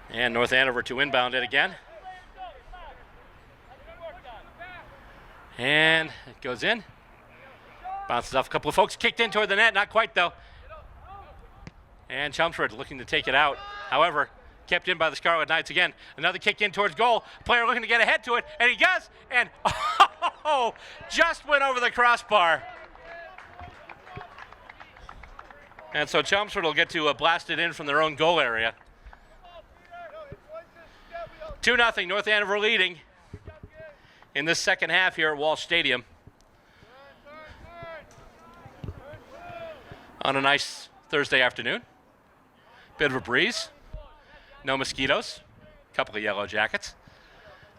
And North Andover to inbound it again. And it goes in. Bounces off a couple of folks. Kicked in toward the net. Not quite, though. And Chelmsford looking to take it out. However, kept in by the Scarlet Knights again. Another kick in towards goal. Player looking to get ahead to it. And he does. And just went over the crossbar. And so Chelmsford will get to blast it in from their own goal area. 2-0, North Andover leading in this second half here at Walsh Stadium. On a nice Thursday afternoon. Bit of a breeze. No mosquitoes. A couple of yellow jackets.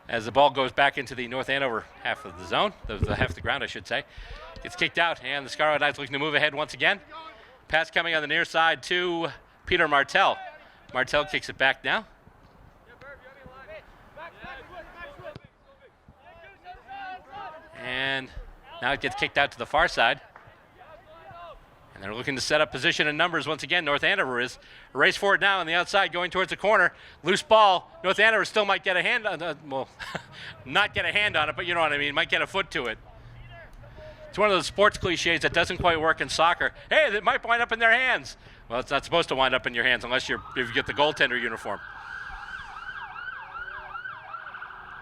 As the ball goes back into the North Andover half of the zone, the half of the ground, I should say. Gets kicked out, and the Scarlet Knights looking to move ahead once again. Pass coming on the near side to Peter Martell. Martell kicks it back now. And now it gets kicked out to the far side. And they're looking to set up position and numbers once again. North Andover is. A race forward now on the outside going towards the corner. Loose ball. North Andover still might get a hand on it. Well, not get a hand on it, but you know what I mean. Might get a foot to it. It's one of those sports cliches that doesn't quite work in soccer. Hey, it might wind up in their hands. Well, it's not supposed to wind up in your hands unless if you get the goaltender uniform.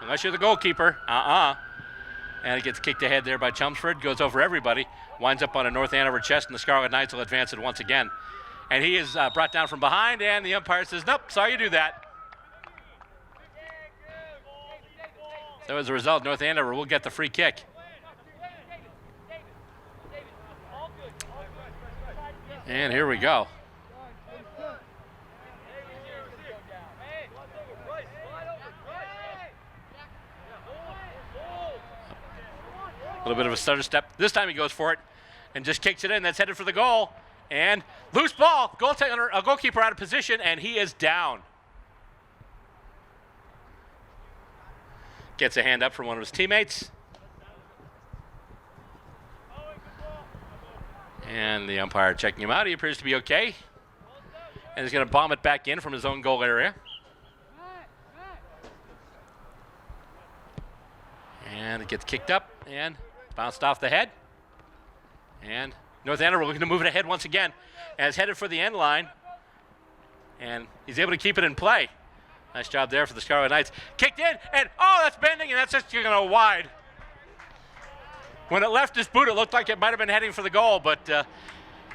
Unless you're the goalkeeper. And it gets kicked ahead there by Chelmsford. Goes over everybody. Winds up on a North Andover chest, and the Scarlet Knights will advance it once again. And he is brought down from behind, and the umpire says, nope, sorry you do that. So as a result, North Andover will get the free kick. And here we go. A little bit of a stutter step. This time he goes for it and just kicks it in. That's headed for the goal. And loose ball. A goalkeeper out of position, and he is down. Gets a hand up from one of his teammates. And the umpire checking him out. He appears to be okay. And he's going to bomb it back in from his own goal area. And it gets kicked up and bounced off the head. And North Andover looking to move it ahead once again. And it's headed for the end line. And he's able to keep it in play. Nice job there for the Scarlet Knights. Kicked in, and oh, that's bending, and that's just going to go wide. When it left his boot, it looked like it might have been heading for the goal, but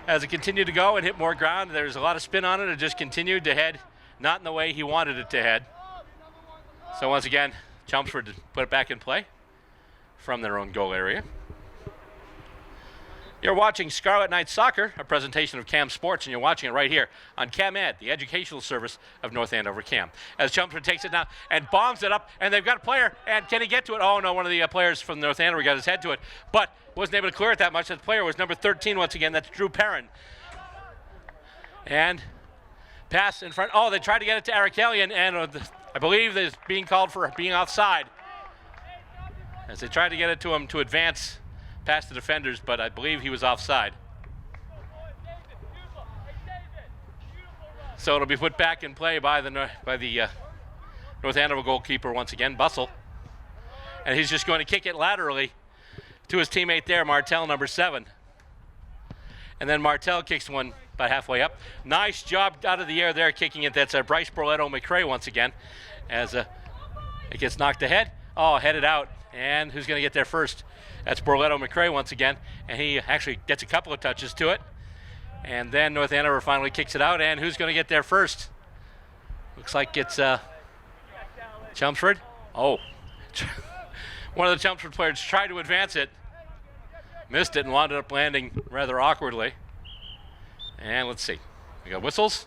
as it continued to go and hit more ground, there was a lot of spin on it. It just continued to head not in the way he wanted it to head. So once again, Chelmsford put it back in play from their own goal area. You're watching Scarlet Knights Soccer, a presentation of CAM Sports, and you're watching it right here on CAM Ed, the educational service of North Andover CAM. As Chelmsford takes it now and bombs it up, and they've got a player, and can he get to it? Oh, no, one of the players from North Andover got his head to it, but wasn't able to clear it that much. That player was number 13 once again. That's Drew Perrin. And pass in front. Oh, they tried to get it to Arakelian, and I believe there's being called for being offside as they tried to get it to him to advance past the defenders, but I believe he was offside. So it'll be put back in play by the North Andover goalkeeper once again, Bussell. And he's just going to kick it laterally to his teammate there, Martell, number 7. And then Martell kicks one about halfway up. Nice job out of the air there, kicking it. That's Bryce Borletto-McCrae once again as it gets knocked ahead. Oh, headed out. And who's going to get there first? That's Borletto-McCrae once again, and he actually gets a couple of touches to it. And then North Andover finally kicks it out, and who's going to get there first? Looks like it's Chelmsford. Oh, one of the Chelmsford players tried to advance it, missed it, and wound up landing rather awkwardly. And let's see, we got whistles.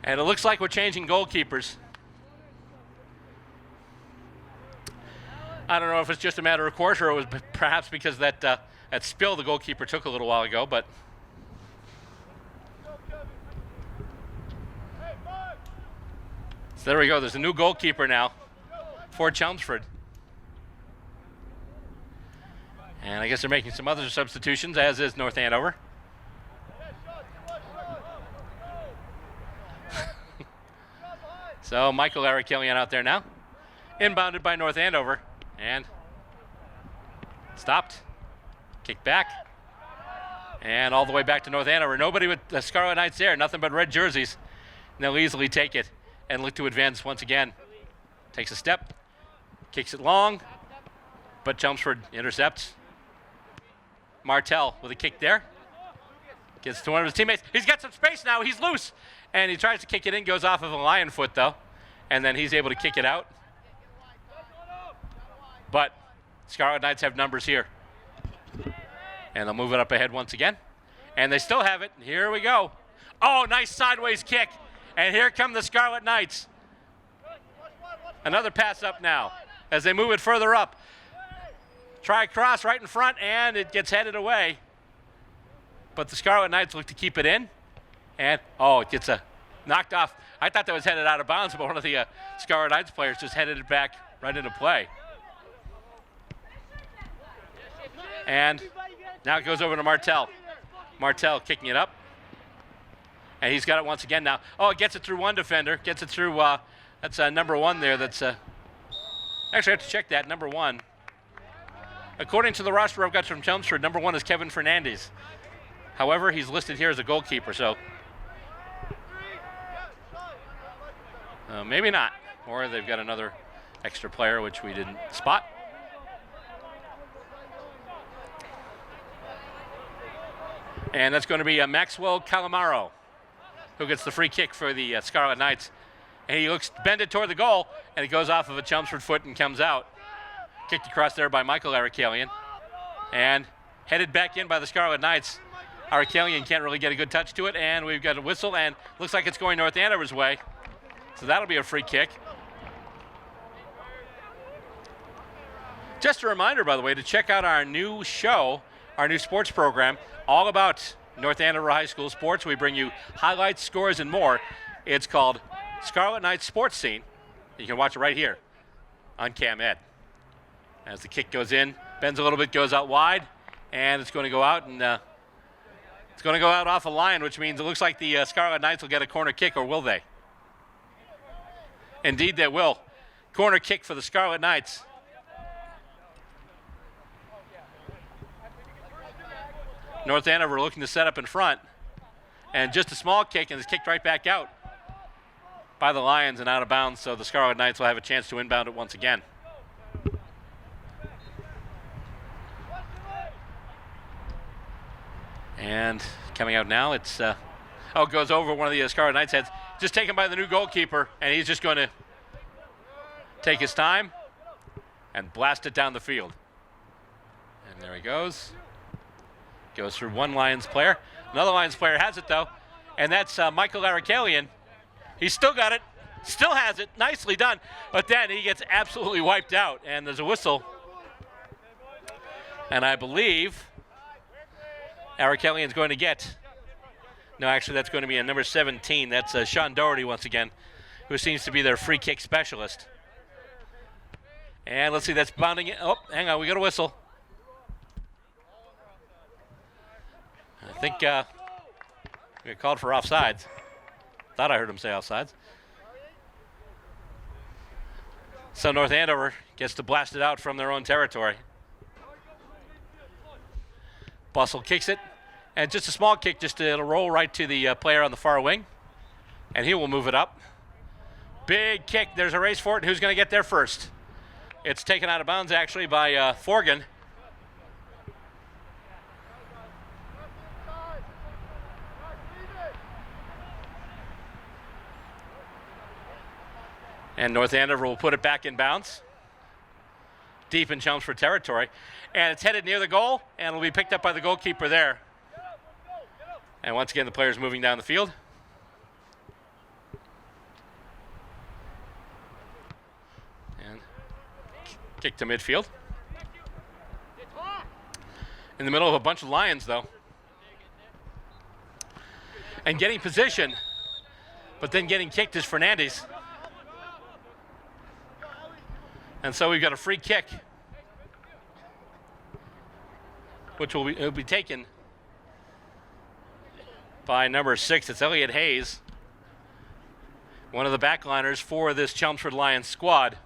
And it looks like we're changing goalkeepers. I don't know if it's just a matter of course or it was perhaps because that spill the goalkeeper took a little while ago, but so there we go. There's a new goalkeeper now for Chelmsford. And I guess they're making some other substitutions, as is North Andover. So Michael Arakelian out there now. Inbounded by North Andover. And stopped. Kicked back. And all the way back to North Andover. Nobody with the Scarlet Knights there. Nothing but red jerseys. And they'll easily take it and look to advance once again. Takes a step. Kicks it long. But Chelmsford intercepts. Martell with a kick there. Gets to one of his teammates. He's got some space now. He's loose. And he tries to kick it in, goes off of a lion foot, though. And then he's able to kick it out. But Scarlet Knights have numbers here. And they'll move it up ahead once again. And they still have it. Here we go. Oh, nice sideways kick. And here come the Scarlet Knights. Another pass up now as they move it further up. Try a cross right in front, and it gets headed away. But the Scarlet Knights look to keep it in. And, oh, it gets knocked off. I thought that was headed out of bounds, but one of the Scarlet Knights players just headed it back right into play. And now it goes over to Martell. Martell kicking it up. And he's got it once again now. Oh, it gets it through one defender. Gets it through, that's number 1 there. That's, actually I have to check that, number 1. According to the roster I've got from Chelmsford, number 1 is Kevin Fernandez. However, he's listed here as a goalkeeper, so maybe not. Or they've got another extra player, which we didn't spot. And that's going to be Maxwell Calamaro, who gets the free kick for the Scarlet Knights. And he looks bended toward the goal, and it goes off of a Chelmsford foot and comes out. Kicked across there by Michael Arakelian. And headed back in by the Scarlet Knights. Arakelian can't really get a good touch to it, and we've got a whistle, and looks like it's going North Andover's way. So that'll be a free kick. Just a reminder, by the way, to check out our new show, our new sports program, all about North Andover High School sports. We bring you highlights, scores, and more. It's called Scarlet Knights Sports Scene. You can watch it right here on CAM Ed. As the kick goes in, bends a little bit, goes out wide, and it's going to go out, and it's going to go out off a line, which means it looks like the Scarlet Knights will get a corner kick, or will they? Indeed, they will. Corner kick for the Scarlet Knights. North Andover looking to set up in front. And just a small kick, and it's kicked right back out by the Lions and out of bounds, so the Scarlet Knights will have a chance to inbound it once again. And coming out now, it's, it goes over one of the Scarlet Knights' heads. Just taken by the new goalkeeper, and he's just going to take his time and blast it down the field. And there he goes. Goes through one Lions player. Another Lions player has it, though, and that's Michael Arakalian. He's still got it, still has it, nicely done, but then he gets absolutely wiped out, and there's a whistle. And I believe Arakalian's going to get, no, actually that's going to be a number 17. That's Sean Doherty once again, who seems to be their free kick specialist. And let's see, that's bounding it. Oh, hang on, we got a whistle. I think we got called for offsides. Thought I heard him say offsides. So North Andover gets to blast it out from their own territory. Bustle kicks it, and just a small kick, just it'll roll right to the player on the far wing, and he will move it up. Big kick, there's a race for it, and who's going to get there first? It's taken out of bounds, actually, by Forgan. And North Andover will put it back in bounds, deep in Chelmsford territory. And it's headed near the goal, and will be picked up by the goalkeeper there. And once again, the player's moving down the field. And kick to midfield. In the middle of a bunch of Lions, though. And getting position, but then getting kicked is Fernandez. And so we've got a free kick, which will be taken by number 6. It's Elliot Hayes, one of the backliners for this Chelmsford Lions squad.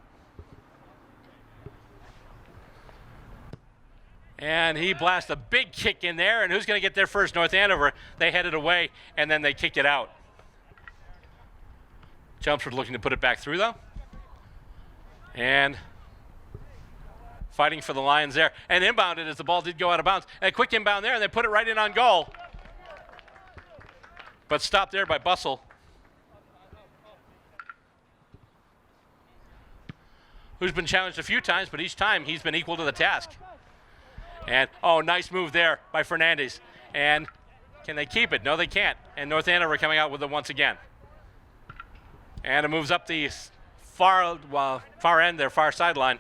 And he blasts a big kick in there, and who's going to get there first? North Andover. They headed away, and then they kicked it out. Chelmsford looking to put it back through, though. And fighting for the Lions there. And inbounded as the ball did go out of bounds. And a quick inbound there, and they put it right in on goal. But stopped there by Bustle. Who's been challenged a few times, but each time he's been equal to the task. And, oh, nice move there by Fernandez. And can they keep it? No, they can't. And North Andover coming out with it once again. And it moves up the far end, their far sideline,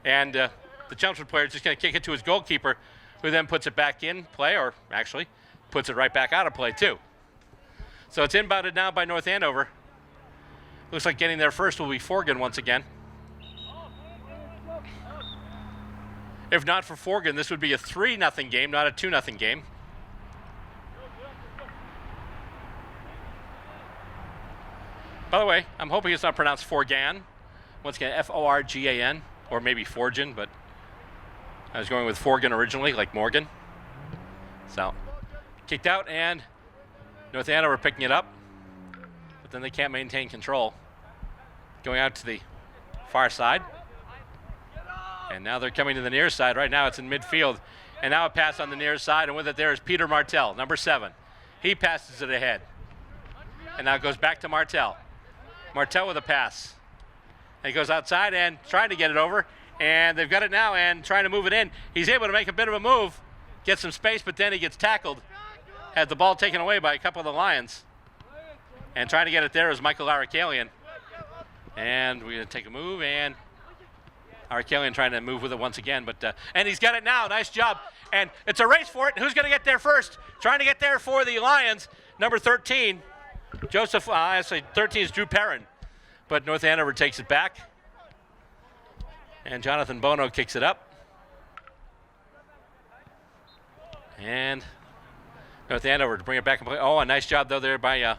and the Chelmsford player is just going to kick it to his goalkeeper, who then puts it back in play, or actually puts it right back out of play too. So it's inbounded now by North Andover. Looks like getting there first will be Forgan once again. If not for Forgan, this would be a 3-0 game, not a 2-0 game. By the way, I'm hoping it's not pronounced Forgan. Once again, F-O-R-G-A-N, or maybe Forgan, but I was going with Forgan originally, like Morgan. So, kicked out, and North Andover picking it up, but then they can't maintain control. Going out to the far side. And now they're coming to the near side. Right now it's in midfield. And now a pass on the near side, and with it there is Peter Martell, number 7. He passes it ahead. And now it goes back to Martell. Martell with a pass. And he goes outside and trying to get it over. And they've got it now and trying to move it in. He's able to make a bit of a move, get some space, but then he gets tackled. Had the ball taken away by a couple of the Lions. And trying to get it there is Michael Arakalian. And we're going to take a move, and Arakalian trying to move with it once again. But and he's got it now. Nice job. And it's a race for it. Who's going to get there first? Trying to get there for the Lions, number 13. Joseph, actually 13 is Drew Perrin, but North Andover takes it back. And Jonathan Bono kicks it up. And North Andover to bring it back and play. Oh, a nice job, though, there by,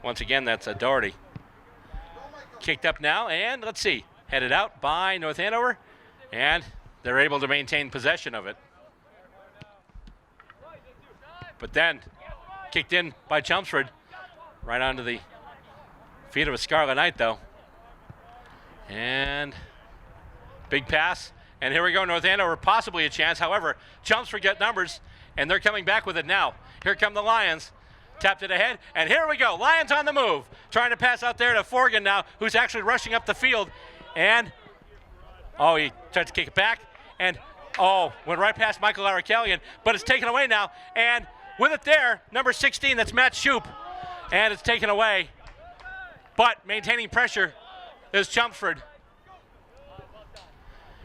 once again, that's Doherty. Kicked up now, and let's see, headed out by North Andover, and they're able to maintain possession of it. But then kicked in by Chelmsford. Right onto the feet of a Scarlet Knight, though. And big pass. And here we go, North Andover, possibly a chance. However, Chelmsford get numbers, and they're coming back with it now. Here come the Lions. Tapped it ahead, and here we go. Lions on the move. Trying to pass out there to Forgan now, who's actually rushing up the field. And, he tried to kick it back. And, went right past Michael Arakelian, but it's taken away now. And with it there, number 16, that's Matt Shoup. And it's taken away. But maintaining pressure is Chelmsford.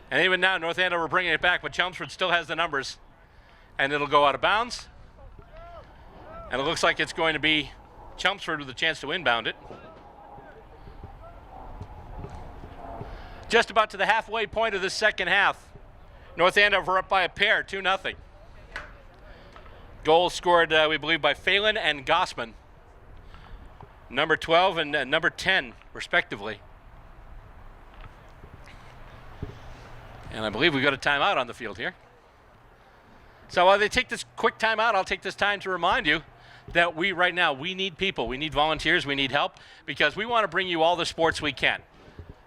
And even now, North Andover bringing it back, but Chelmsford still has the numbers. And it'll go out of bounds. And it looks like it's going to be Chelmsford with a chance to inbound it. Just about to the halfway point of the second half. North Andover up by a pair, 2-0. Goals scored, we believe, by Phelan and Gossman. Number 12 and number 10, respectively. And I believe we got a timeout on the field here. So while they take this quick timeout, I'll take this time to remind you that we need people. We need volunteers. We need help because we want to bring you all the sports we can.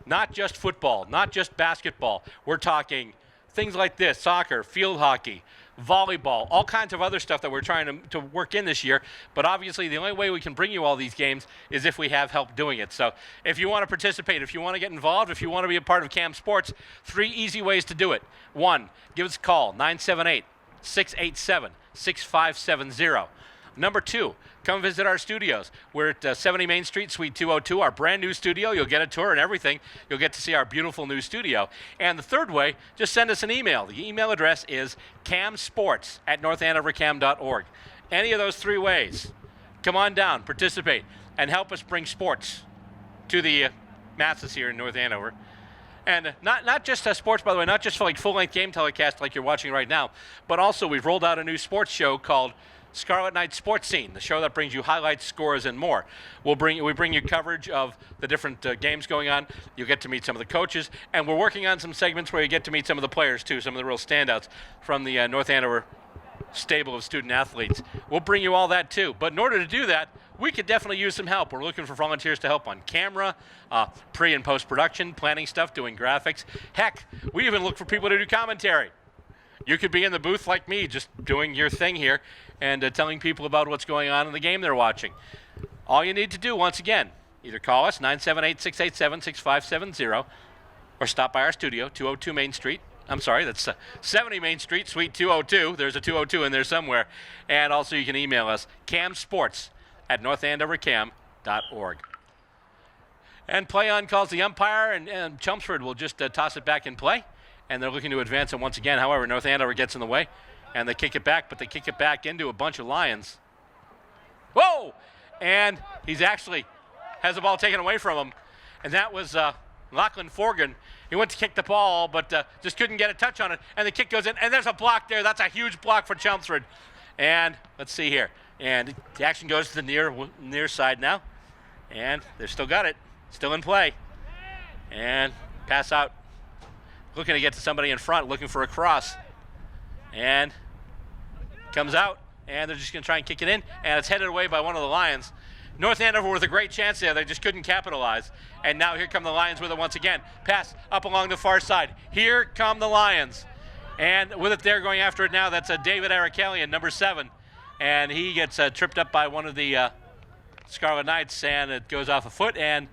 Not just football, not just basketball. We're talking things like this, soccer, field hockey, volleyball, all kinds of other stuff that we're trying to work in this year. But obviously, the only way we can bring you all these games is if we have help doing it. So if you want to participate, if you want to get involved, if you want to be a part of CAM Sports, 3 easy ways to do it. 1, give us a call, 978-687-6570. Number 2, come visit our studios. We're at 70 Main Street, Suite 202, our brand new studio. You'll get a tour and everything. You'll get to see our beautiful new studio. And the third way, just send us an email. The email address is camsports@northandovercam.org. Any of those 3 ways, come on down, participate, and help us bring sports to the masses here in North Andover. And not just sports, by the way, not just for like full-length game telecast like you're watching right now, but also we've rolled out a new sports show called Scarlet Night Sports Scene, the show that brings you highlights, scores, and more. We bring you coverage of the different games going on. You'll get to meet some of the coaches, and we're working on some segments where you get to meet some of the players too, some of the real standouts from the North Andover stable of student athletes. We'll bring you all that too. But in order to do that, we could definitely use some help. We're looking for volunteers to help on camera, pre- and post-production, planning stuff, doing graphics. Heck, we even look for people to do commentary. You could be in the booth like me, just doing your thing here and telling people about what's going on in the game they're watching. All you need to do, once again, either call us, 978-687-6570, or stop by our studio, 202 Main Street. I'm sorry, that's 70 Main Street, Suite 202. There's a 202 in there somewhere. And also you can email us, camsports@northandovercam.org. And play on calls the umpire, and Chelmsford will just toss it back in play. And they're looking to advance it once again. However, North Andover gets in the way, and they kick it back, but they kick it back into a bunch of Lions. Whoa! And he's actually has the ball taken away from him, and that was Lachlan Forgan. He went to kick the ball, but just couldn't get a touch on it, and the kick goes in, and there's a block there. That's a huge block for Chelmsford. And let's see here. And the action goes to the near side now, and they've still got it, still in play. And pass out. Looking to get to somebody in front, looking for a cross. And comes out, and they're just going to try and kick it in, and it's headed away by one of the Lions. North Andover with a great chance there. They just couldn't capitalize. And now here come the Lions with it once again. Pass up along the far side. Here come the Lions. And with it there going after it now, that's David Arakelian, number 7. And he gets tripped up by one of the Scarlet Knights, and it goes off a foot. And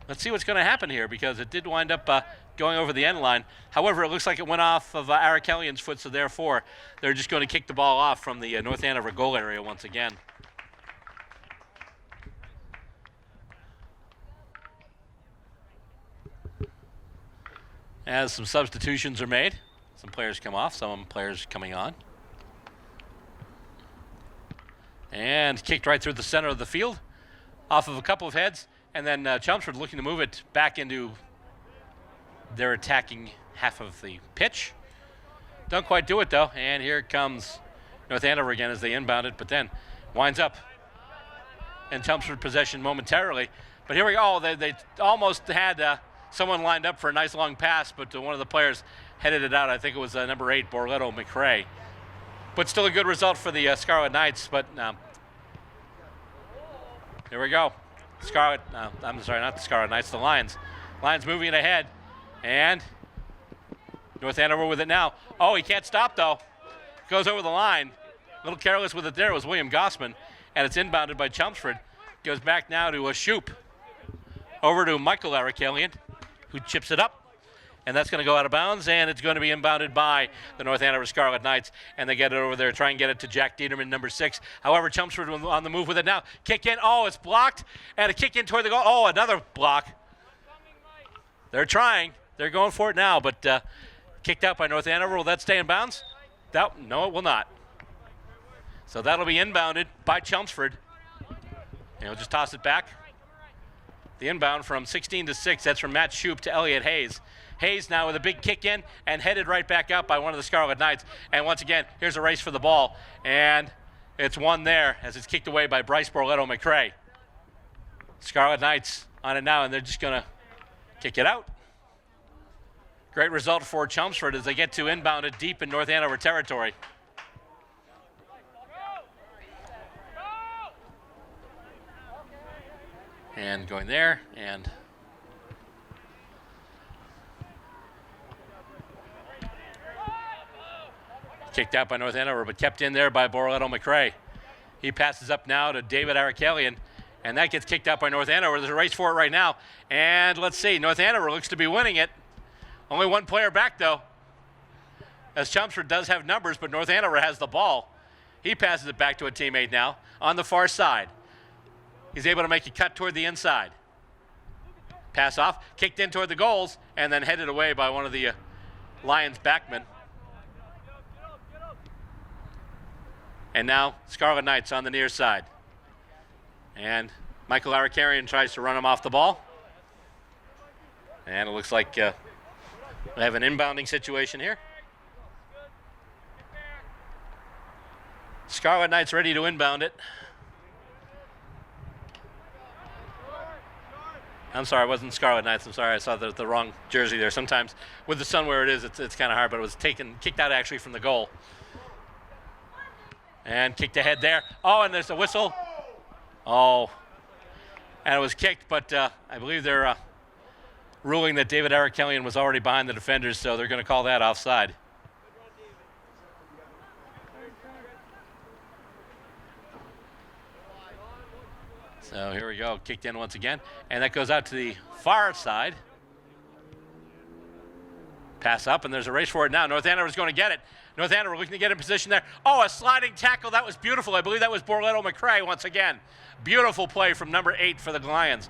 let's see what's going to happen here, because it did wind up going over the end line. However, it looks like it went off of Arakelian's foot, so therefore they're just going to kick the ball off from the North Andover goal area once again. As some substitutions are made, some players come off, some players coming on. And kicked right through the center of the field, off of a couple of heads, and then Chelmsford looking to move it back into their attacking half of the pitch. Don't quite do it though, and here comes North Andover again as they inbound it, but then winds up in Chelmsford possession momentarily. But here we go. They almost had someone lined up for a nice long pass, but one of the players headed it out. I think it was number 8, Borletto McRae. but still a good result for the Scarlet Knights. But here we go. Scarlet, I'm sorry, not the Scarlet Knights, the Lions. Lions moving it ahead, and North Andover with it now. Oh, he can't stop though. Goes over the line. A little careless with it there was William Gossman, and it's inbounded by Chelmsford. Goes back now to Shoup. Over to Michael Arakelian, who chips it up. And that's going to go out of bounds, and it's going to be inbounded by the North Andover Scarlet Knights. And they get it over there, try and get it to Jack Dieterman, number 6. However, Chelmsford on the move with it now. Kick in. Oh, it's blocked. And a kick in toward the goal. Oh, another block. They're trying. They're going for it now, but kicked out by North Andover. Will that stay in bounds? No, it will not. So that'll be inbounded by Chelmsford. And he'll just toss it back. The inbound from 16 to 6. That's from Matt Shoup to Elliot Hayes. Hayes now with a big kick in and headed right back out by one of the Scarlet Knights. And once again, here's a race for the ball. And it's won there as it's kicked away by Bryce Borletto McCrae. Scarlet Knights on it now, and they're just going to kick it out. Great result for Chelmsford as they get to inbound it deep in North Andover territory. And going there, and kicked out by North Andover, but kept in there by Borletto McCrae. He passes up now to David Arakelian, and that gets kicked out by North Andover. There's a race for it right now, and let's see, North Andover looks to be winning it. Only one player back, though, as Chelmsford does have numbers, but North Andover has the ball. He passes it back to a teammate now on the far side. He's able to make a cut toward the inside. Pass off, kicked in toward the goals, and then headed away by one of the Lions backmen. And now Scarlet Knights on the near side. And Michael Arakarian tries to run him off the ball. And it looks like we have an inbounding situation here. Scarlet Knights ready to inbound it. I'm sorry, it wasn't Scarlet Knights. I'm sorry, I saw the wrong jersey there. Sometimes with the sun where it is, it's kind of hard, but it was kicked out actually from the goal. And kicked ahead there. Oh, and there's a whistle. Oh, and it was kicked, but I believe they're ruling that David Arakelian was already behind the defenders, so they're going to call that offside. So here we go, kicked in once again, and that goes out to the far side. Pass up, and there's a race for it now. North Andover's going to get it. North Andover looking to get in position there. Oh, a sliding tackle. That was beautiful. I believe that was Borletto McCrae once again. Beautiful play from number 8 for the Lions.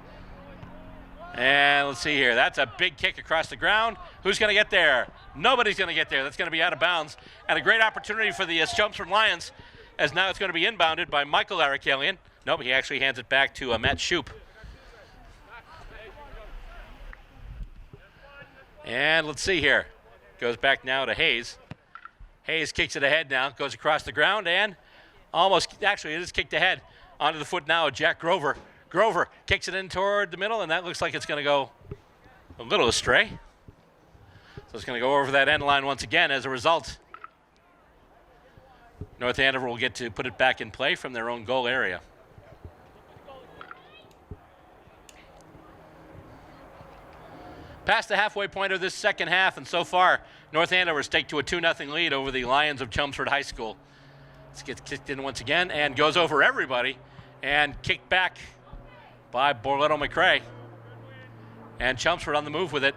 And let's see here. That's a big kick across the ground. Who's going to get there? Nobody's going to get there. That's going to be out of bounds. And a great opportunity for the Chelmsford Lions, as now it's going to be inbounded by Michael Arakelian. Nope, he actually hands it back to Matt Shoup. And let's see here. Goes back now to Hayes. Hayes kicks it ahead now, goes across the ground, and actually it is kicked ahead. Onto the foot now of Jack Grover. Grover kicks it in toward the middle, and that looks like it's going to go a little astray. So it's going to go over that end line once again. As a result, North Andover will get to put it back in play from their own goal area. Past the halfway point of this second half, and so far, North Andover's take to a 2-0 lead over the Lions of Chelmsford High School. This gets kicked in once again and goes over everybody, and kicked back by Borletto McCrae. And Chelmsford on the move with it,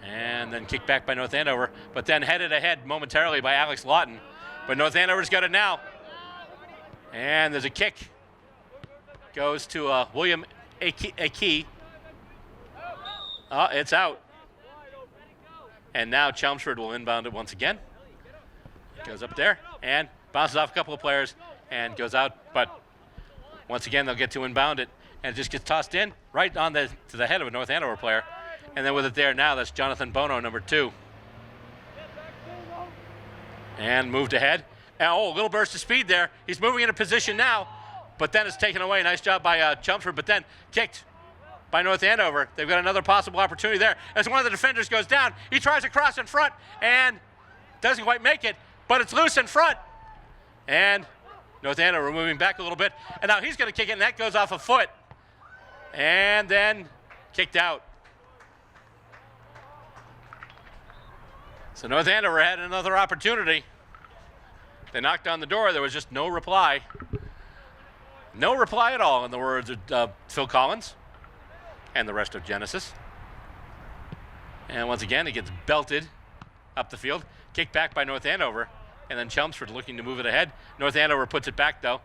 and then kicked back by North Andover, but then headed ahead momentarily by Alex Lawton. But North Andover's got it now. And there's a kick. Goes to William Akey. Oh, it's out. And now Chelmsford will inbound it once again. Goes up there and bounces off a couple of players and goes out. But once again, they'll get to inbound it. And it just gets tossed in right on to the head of a North Andover player. And then with it there now, that's Jonathan Bono, number 2. And moved ahead. And, a little burst of speed there. He's moving into position now. But then it's taken away. Nice job by Chelmsford. But then kicked by North Andover. They've got another possible opportunity there. As one of the defenders goes down, he tries to cross in front and doesn't quite make it, but it's loose in front. And North Andover moving back a little bit. And now he's going to kick it, and that goes off a foot. And then kicked out. So North Andover had another opportunity. They knocked on the door. There was just no reply. No reply at all, in the words of Phil Collins and the rest of Genesis. And once again, it gets belted up the field. Kicked back by North Andover. And then Chelmsford looking to move it ahead. North Andover puts it back, though.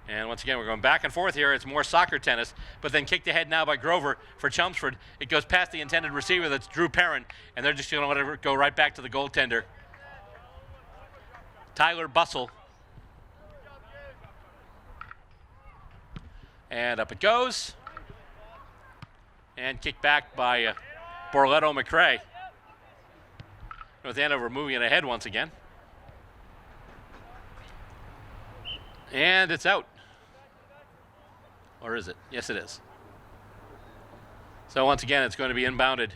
And once again, we're going back and forth here. It's more soccer tennis. But then kicked ahead now by Grover for Chelmsford. It goes past the intended receiver. That's Drew Perrin. And they're just going to let it go right back to the goaltender, Tyler Bussell. And up it goes. And kicked back by Borletto McRae. North Andover moving it ahead once again. And it's out. Or is it? Yes, it is. So once again, it's going to be inbounded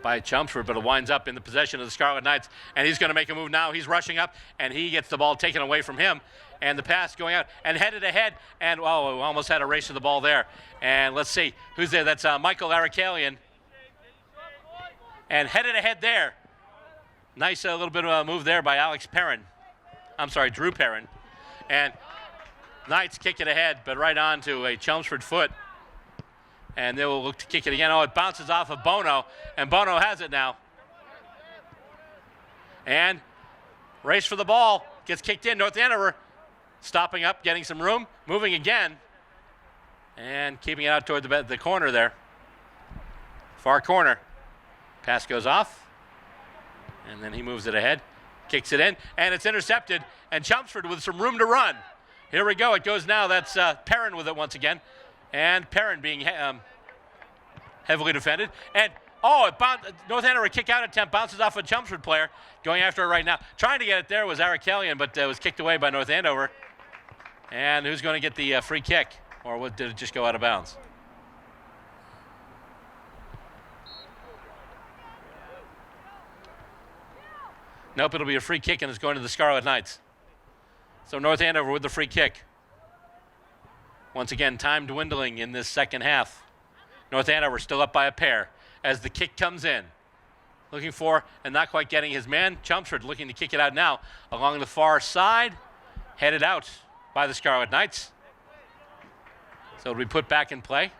by Chelmsford, but it winds up in the possession of the Scarlet Knights. And he's going to make a move now. He's rushing up, and he gets the ball taken away from him. And the pass going out and headed ahead. And, we almost had a race to the ball there. And let's see who's there. That's Michael Arakalian. And headed ahead there. Nice little bit of a move there by Drew Perrin. And Knights kick it ahead, but right on to a Chelmsford foot. And they will look to kick it again. Oh, it bounces off of Bono, and Bono has it now. And race for the ball. Gets kicked in. North Andover stopping up, getting some room, moving again, and keeping it out toward the corner there. Far corner. Pass goes off, and then he moves it ahead. Kicks it in, and it's intercepted, and Chelmsford with some room to run. Here we go. It goes now. That's Perrin with it once again. And Perrin being heavily defended. And, North Andover kick-out attempt bounces off a Chelmsford player. Going after it right now. Trying to get it there was Arakalian, but was kicked away by North Andover. And who's going to get the free kick? Or did it just go out of bounds? Nope, it'll be a free kick, and it's going to the Scarlet Knights. So North Andover with the free kick. Once again, time dwindling in this second half. North Andover still up by a pair as the kick comes in. Looking for and not quite getting his man. Chelmsford looking to kick it out now along the far side. Headed out by the Scarlet Knights. So it'll be put back in play.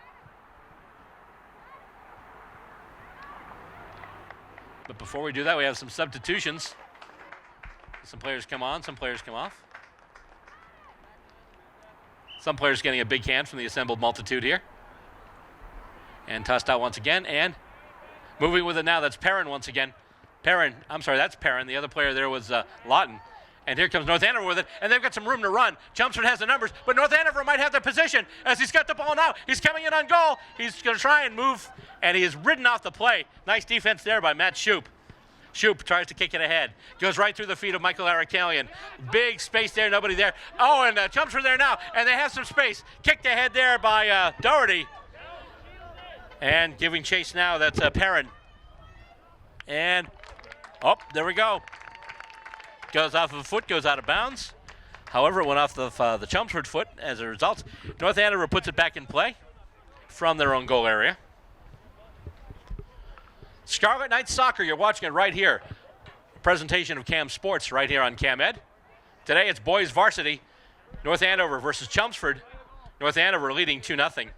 But before we do that, we have some substitutions. Some players come on, some players come off. Some players getting a big hand from the assembled multitude here. And tossed out once again, and moving with it now, that's Perrin once again. That's Perrin. The other player there was Lawton. And here comes North Andover with it, and they've got some room to run. Chelmsford has the numbers, but North Andover might have the position as he's got the ball now. He's coming in on goal. He's going to try and move, and he is ridden off the play. Nice defense there by Matt Shoup. Shoup tries to kick it ahead. Goes right through the feet of Michael Arakalian. Big space there, nobody there. Oh, and Chelmsford there now, and they have some space. Kicked ahead there by Doherty. And giving chase now, that's Perrin. And, there we go. Goes off of a foot, goes out of bounds. However, it went off the Chelmsford foot as a result. North Andover puts it back in play from their own goal area. Scarlet Knights Soccer, you're watching it right here. Presentation of Cam Sports right here on CamEd. Today it's boys varsity. North Andover versus Chelmsford. North Andover leading 2-0.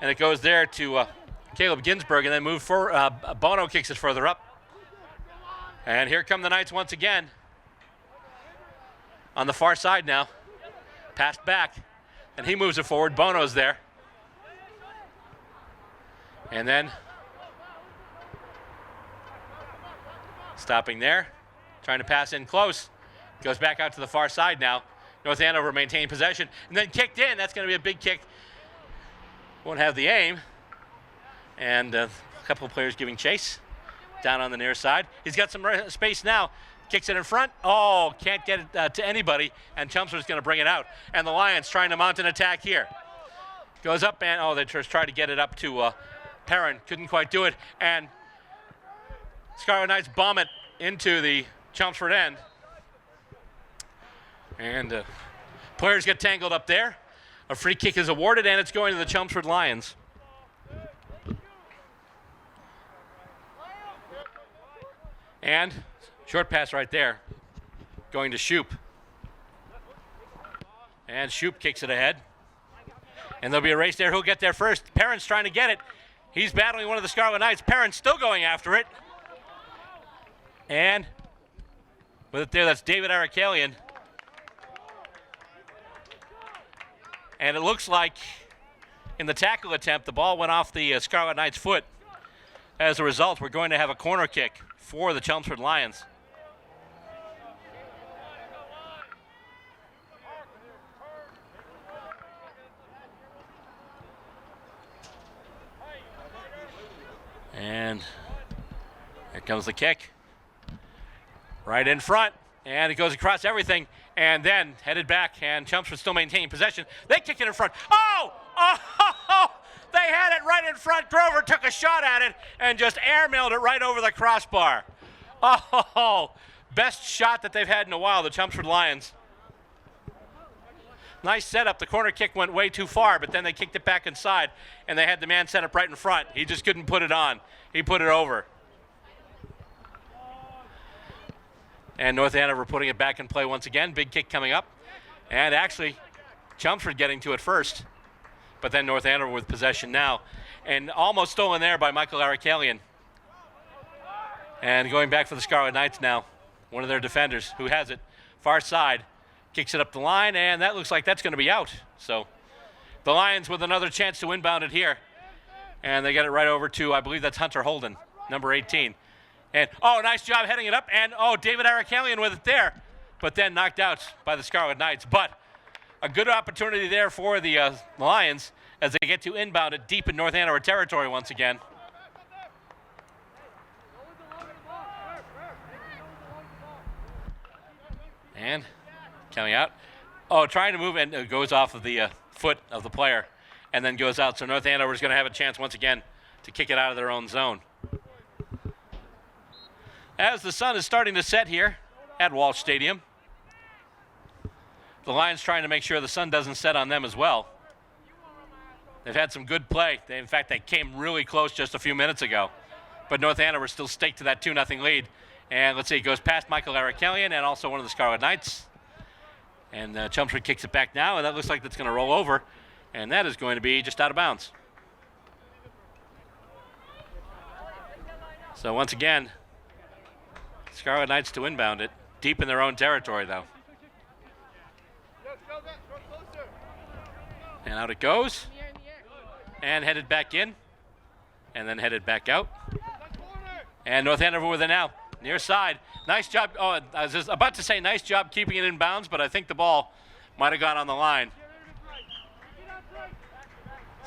And it goes there to Caleb Ginsberg, and then move for Bono kicks it further up. And here come the Knights once again. On the far side now. Passed back. And he moves it forward. Bono's there. And then stopping there. Trying to pass in close. Goes back out to the far side now. North Andover maintaining possession. And then kicked in. That's going to be a big kick. Won't have the aim. And a couple of players giving chase. Down on the near side. He's got some space now. Kicks it in front. Oh, can't get it to anybody. And Chelmsford's going to bring it out. And the Lions trying to mount an attack here. Goes up and, they just tried to get it up to Perrin. Couldn't quite do it. And Scarlet Knights bomb it into the Chelmsford end. And players get tangled up there. A free kick is awarded, and it's going to the Chelmsford Lions. And short pass right there, going to Shoop. And Shoop kicks it ahead. And there'll be a race there. Who'll get there first? Perrin's trying to get it. He's battling one of the Scarlet Knights. Perrin's still going after it. And with it there, that's David Arakalian. And it looks like in the tackle attempt, the ball went off the Scarlet Knight's foot. As a result, we're going to have a corner kick for the Chelmsford Lions. And here comes the kick. Right in front. And it goes across everything. And then headed back. And Chelmsford still maintaining possession. They kick it in front. Oh! Oh! They had it right in front. Grover took a shot at it and just airmailed it right over the crossbar. Oh! Best shot that they've had in a while, the Chelmsford Lions. Nice setup. The corner kick went way too far, but then they kicked it back inside, and they had the man set up right in front. He just couldn't put it on. He put it over. And North Andover putting it back in play once again. Big kick coming up. And actually, Chelmsford getting to it first. But then North Andover with possession now. And almost stolen there by Michael Arakalian. And going back for the Scarlet Knights now. One of their defenders who has it. Far side. Kicks it up the line, and that looks like that's going to be out. So the Lions with another chance to inbound it here. And they get it right over to, I believe that's Hunter Holden, number 18. And, oh, nice job heading it up. And, oh, David Arakalian with it there. But then knocked out by the Scarlet Knights. But a good opportunity there for the Lions as they get to inbound it deep in North Andover territory once again. And coming out. Oh, trying to move, and it goes off of the foot of the player and then goes out. So North Andover is going to have a chance once again to kick it out of their own zone. As the sun is starting to set here at Walsh Stadium, the Lions trying to make sure the sun doesn't set on them as well. They've had some good play. In fact, they came really close just a few minutes ago. But North Andover still staked to that 2-0 lead. And let's see, it goes past Michael Arakalian and also one of the Scarlet Knights. And Chelmsford kicks it back now, and that looks like that's going to roll over. And that is going to be just out of bounds. So once again, Scarlet Knights to inbound it, deep in their own territory though. And out it goes. And headed back in. And then headed back out. And North Andover with it now. Near side. Nice job. Oh, I was just about to say nice job keeping it in bounds, but I think the ball might have gone on the line.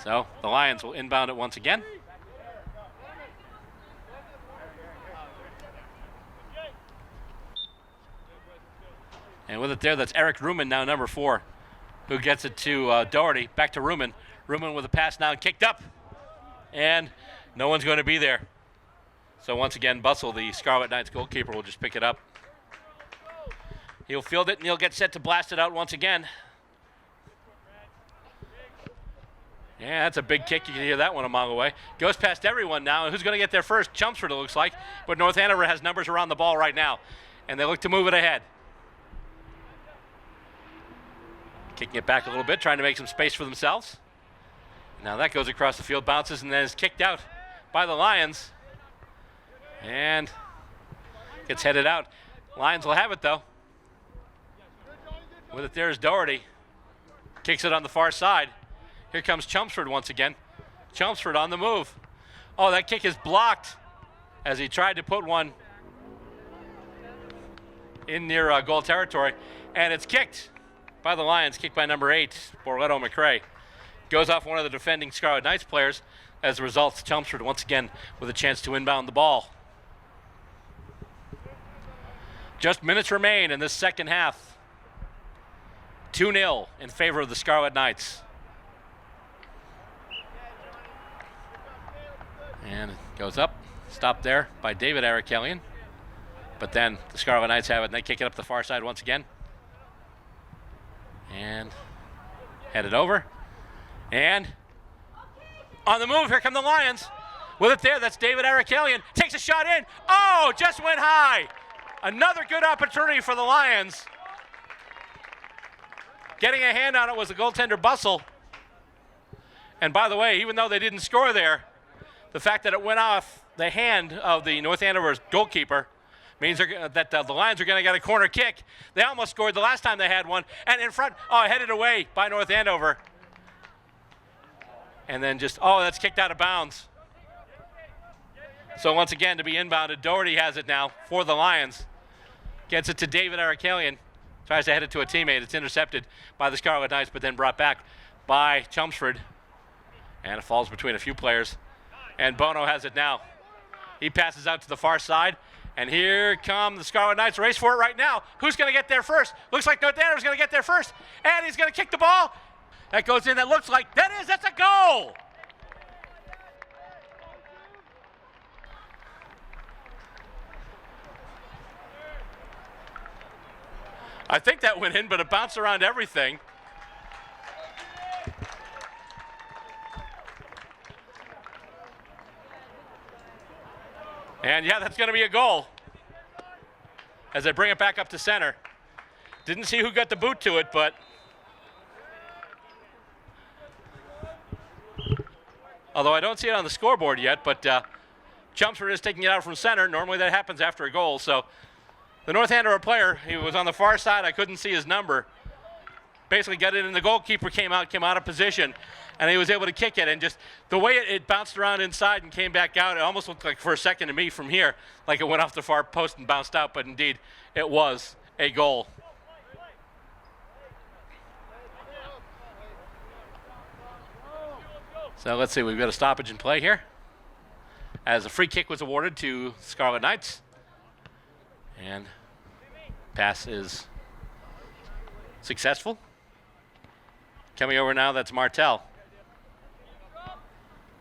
So the Lions will inbound it once again. And with it there, that's Eric Ruman, now number 4, who gets it to Doherty. Back to Ruman. Ruman with a pass now kicked up. And no one's going to be there. So once again, Bussell, the Scarlet Knights goalkeeper, will just pick it up. He'll field it, and he'll get set to blast it out once again. Yeah, that's a big kick. You can hear that one a mile away. Goes past everyone now. And who's going to get there first? Chelmsford, it looks like. But North Andover has numbers around the ball right now. And they look to move it ahead. Kicking it back a little bit, trying to make some space for themselves. Now that goes across the field, bounces, and then is kicked out by the Lions. And gets headed out. Lions will have it, though. With it, there's Doherty. Kicks it on the far side. Here comes Chelmsford once again. Chelmsford on the move. Oh, that kick is blocked as he tried to put one in near goal territory. And it's kicked by the Lions, kicked by number 8, Borletto McRae. Goes off one of the defending Scarlet Knights players. As a result, Chelmsford once again with a chance to inbound the ball. Just minutes remain in this second half. 2-0 in favor of the Scarlet Knights. And it goes up, stopped there by David Arakalian. But then the Scarlet Knights have it, and they kick it up the far side once again. And headed over. And on the move, here come the Lions. With it there, that's David Arakelian. Takes a shot in. Oh, just went high. Another good opportunity for the Lions. Getting a hand on it was the goaltender Bussell. And by the way, even though they didn't score there, the fact that it went off the hand of the North Andover goalkeeper means that the Lions are going to get a corner kick. They almost scored the last time they had one. And in front, headed away by North Andover. And then that's kicked out of bounds. So once again, to be inbounded, Doherty has it now for the Lions. Gets it to David Arakelian. Tries to head it to a teammate. It's intercepted by the Scarlet Knights, but then brought back by Chelmsford. And it falls between a few players. And Bono has it now. He passes out to the far side. And here come the Scarlet Knights. Race for it right now. Who's going to get there first? Looks like North Andover's going to get there first. And he's going to kick the ball. That goes in. That's a goal. I think that went in, but it bounced around everything. And yeah, that's going to be a goal as they bring it back up to center. Didn't see who got the boot to it, but although I don't see it on the scoreboard yet, but Chelmsford is taking it out from center. Normally that happens after a goal. So the North Andover player, he was on the far side. I couldn't see his number. Basically got it in. The goalkeeper came out of position, and he was able to kick it. And just the way it bounced around inside and came back out, it almost looked like for a second to me from here, like it went off the far post and bounced out. But indeed, it was a goal. So let's see, we've got a stoppage in play here as a free kick was awarded to Scarlet Knights. And pass is successful. Coming over now, that's Martell.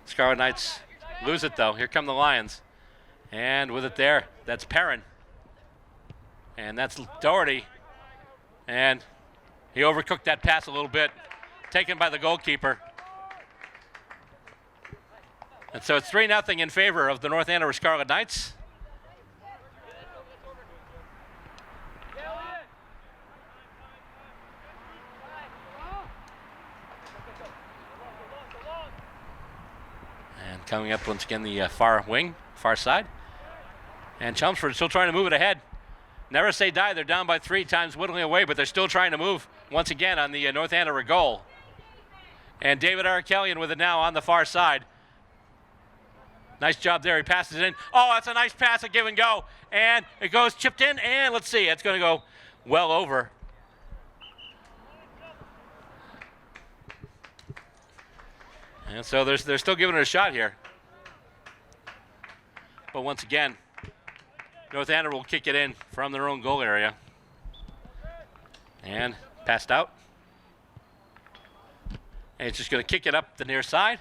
Scarlet Knights lose it though. Here come the Lions. And with it there, that's Perrin. And that's Doherty. And he overcooked that pass a little bit. Taken by the goalkeeper. And so it's 3-0 in favor of the North Andover Scarlet Knights. And coming up once again, the far side. And Chelmsford still trying to move it ahead. Never say die. They're down by 3 times, whittling away, but they're still trying to move once again on the North Andover goal. And David Arakelian with it now on the far side. Nice job there. He passes it in. Oh, that's a nice pass, a give and go. And it goes chipped in, and let's see. It's going to go well over. And so they're still giving it a shot here. But once again, North Andover will kick it in from their own goal area. And passed out. And it's just going to kick it up the near side.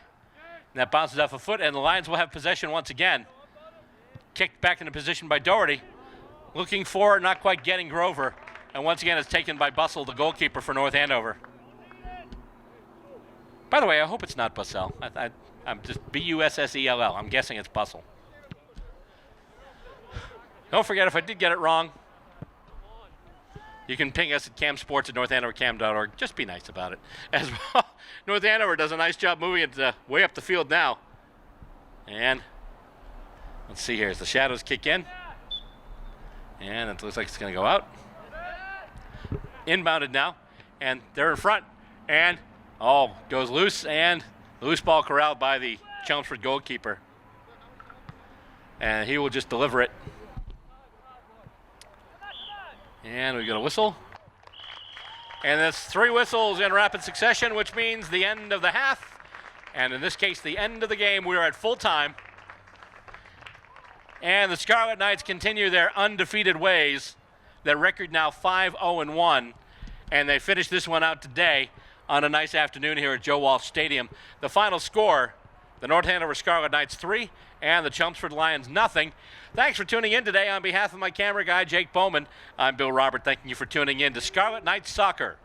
And that bounces off a foot, and the Lions will have possession once again. Kicked back into position by Doherty. Looking for, not quite getting Grover. And once again, it's taken by Bussell, the goalkeeper for North Andover. By the way, I hope it's not Bussell. I'm just B-U-S-S-E-L-L. I'm guessing it's Bussell. Don't forget, if I did get it wrong, you can ping us at camsports@northandovercam.org. Just be nice about it. As well, North Andover does a nice job moving it way up the field now. And let's see here as the shadows kick in. And it looks like it's going to go out. Inbounded now. And they're in front. And, goes loose. And the loose ball corralled by the Chelmsford goalkeeper. And he will just deliver it. And we get a whistle. And that's 3 whistles in rapid succession, which means the end of the half. And in this case, the end of the game. We are at full time. And the Scarlet Knights continue their undefeated ways. Their record now 5-0-1. And they finish this one out today on a nice afternoon here at Joe Walsh Stadium. The final score, the North Andover Scarlet Knights 3 and the Chelmsford Lions 0. Thanks for tuning in today. On behalf of my camera guy, Jake Bowman, I'm Bill Robert, thanking you for tuning in to Scarlet Knights Soccer.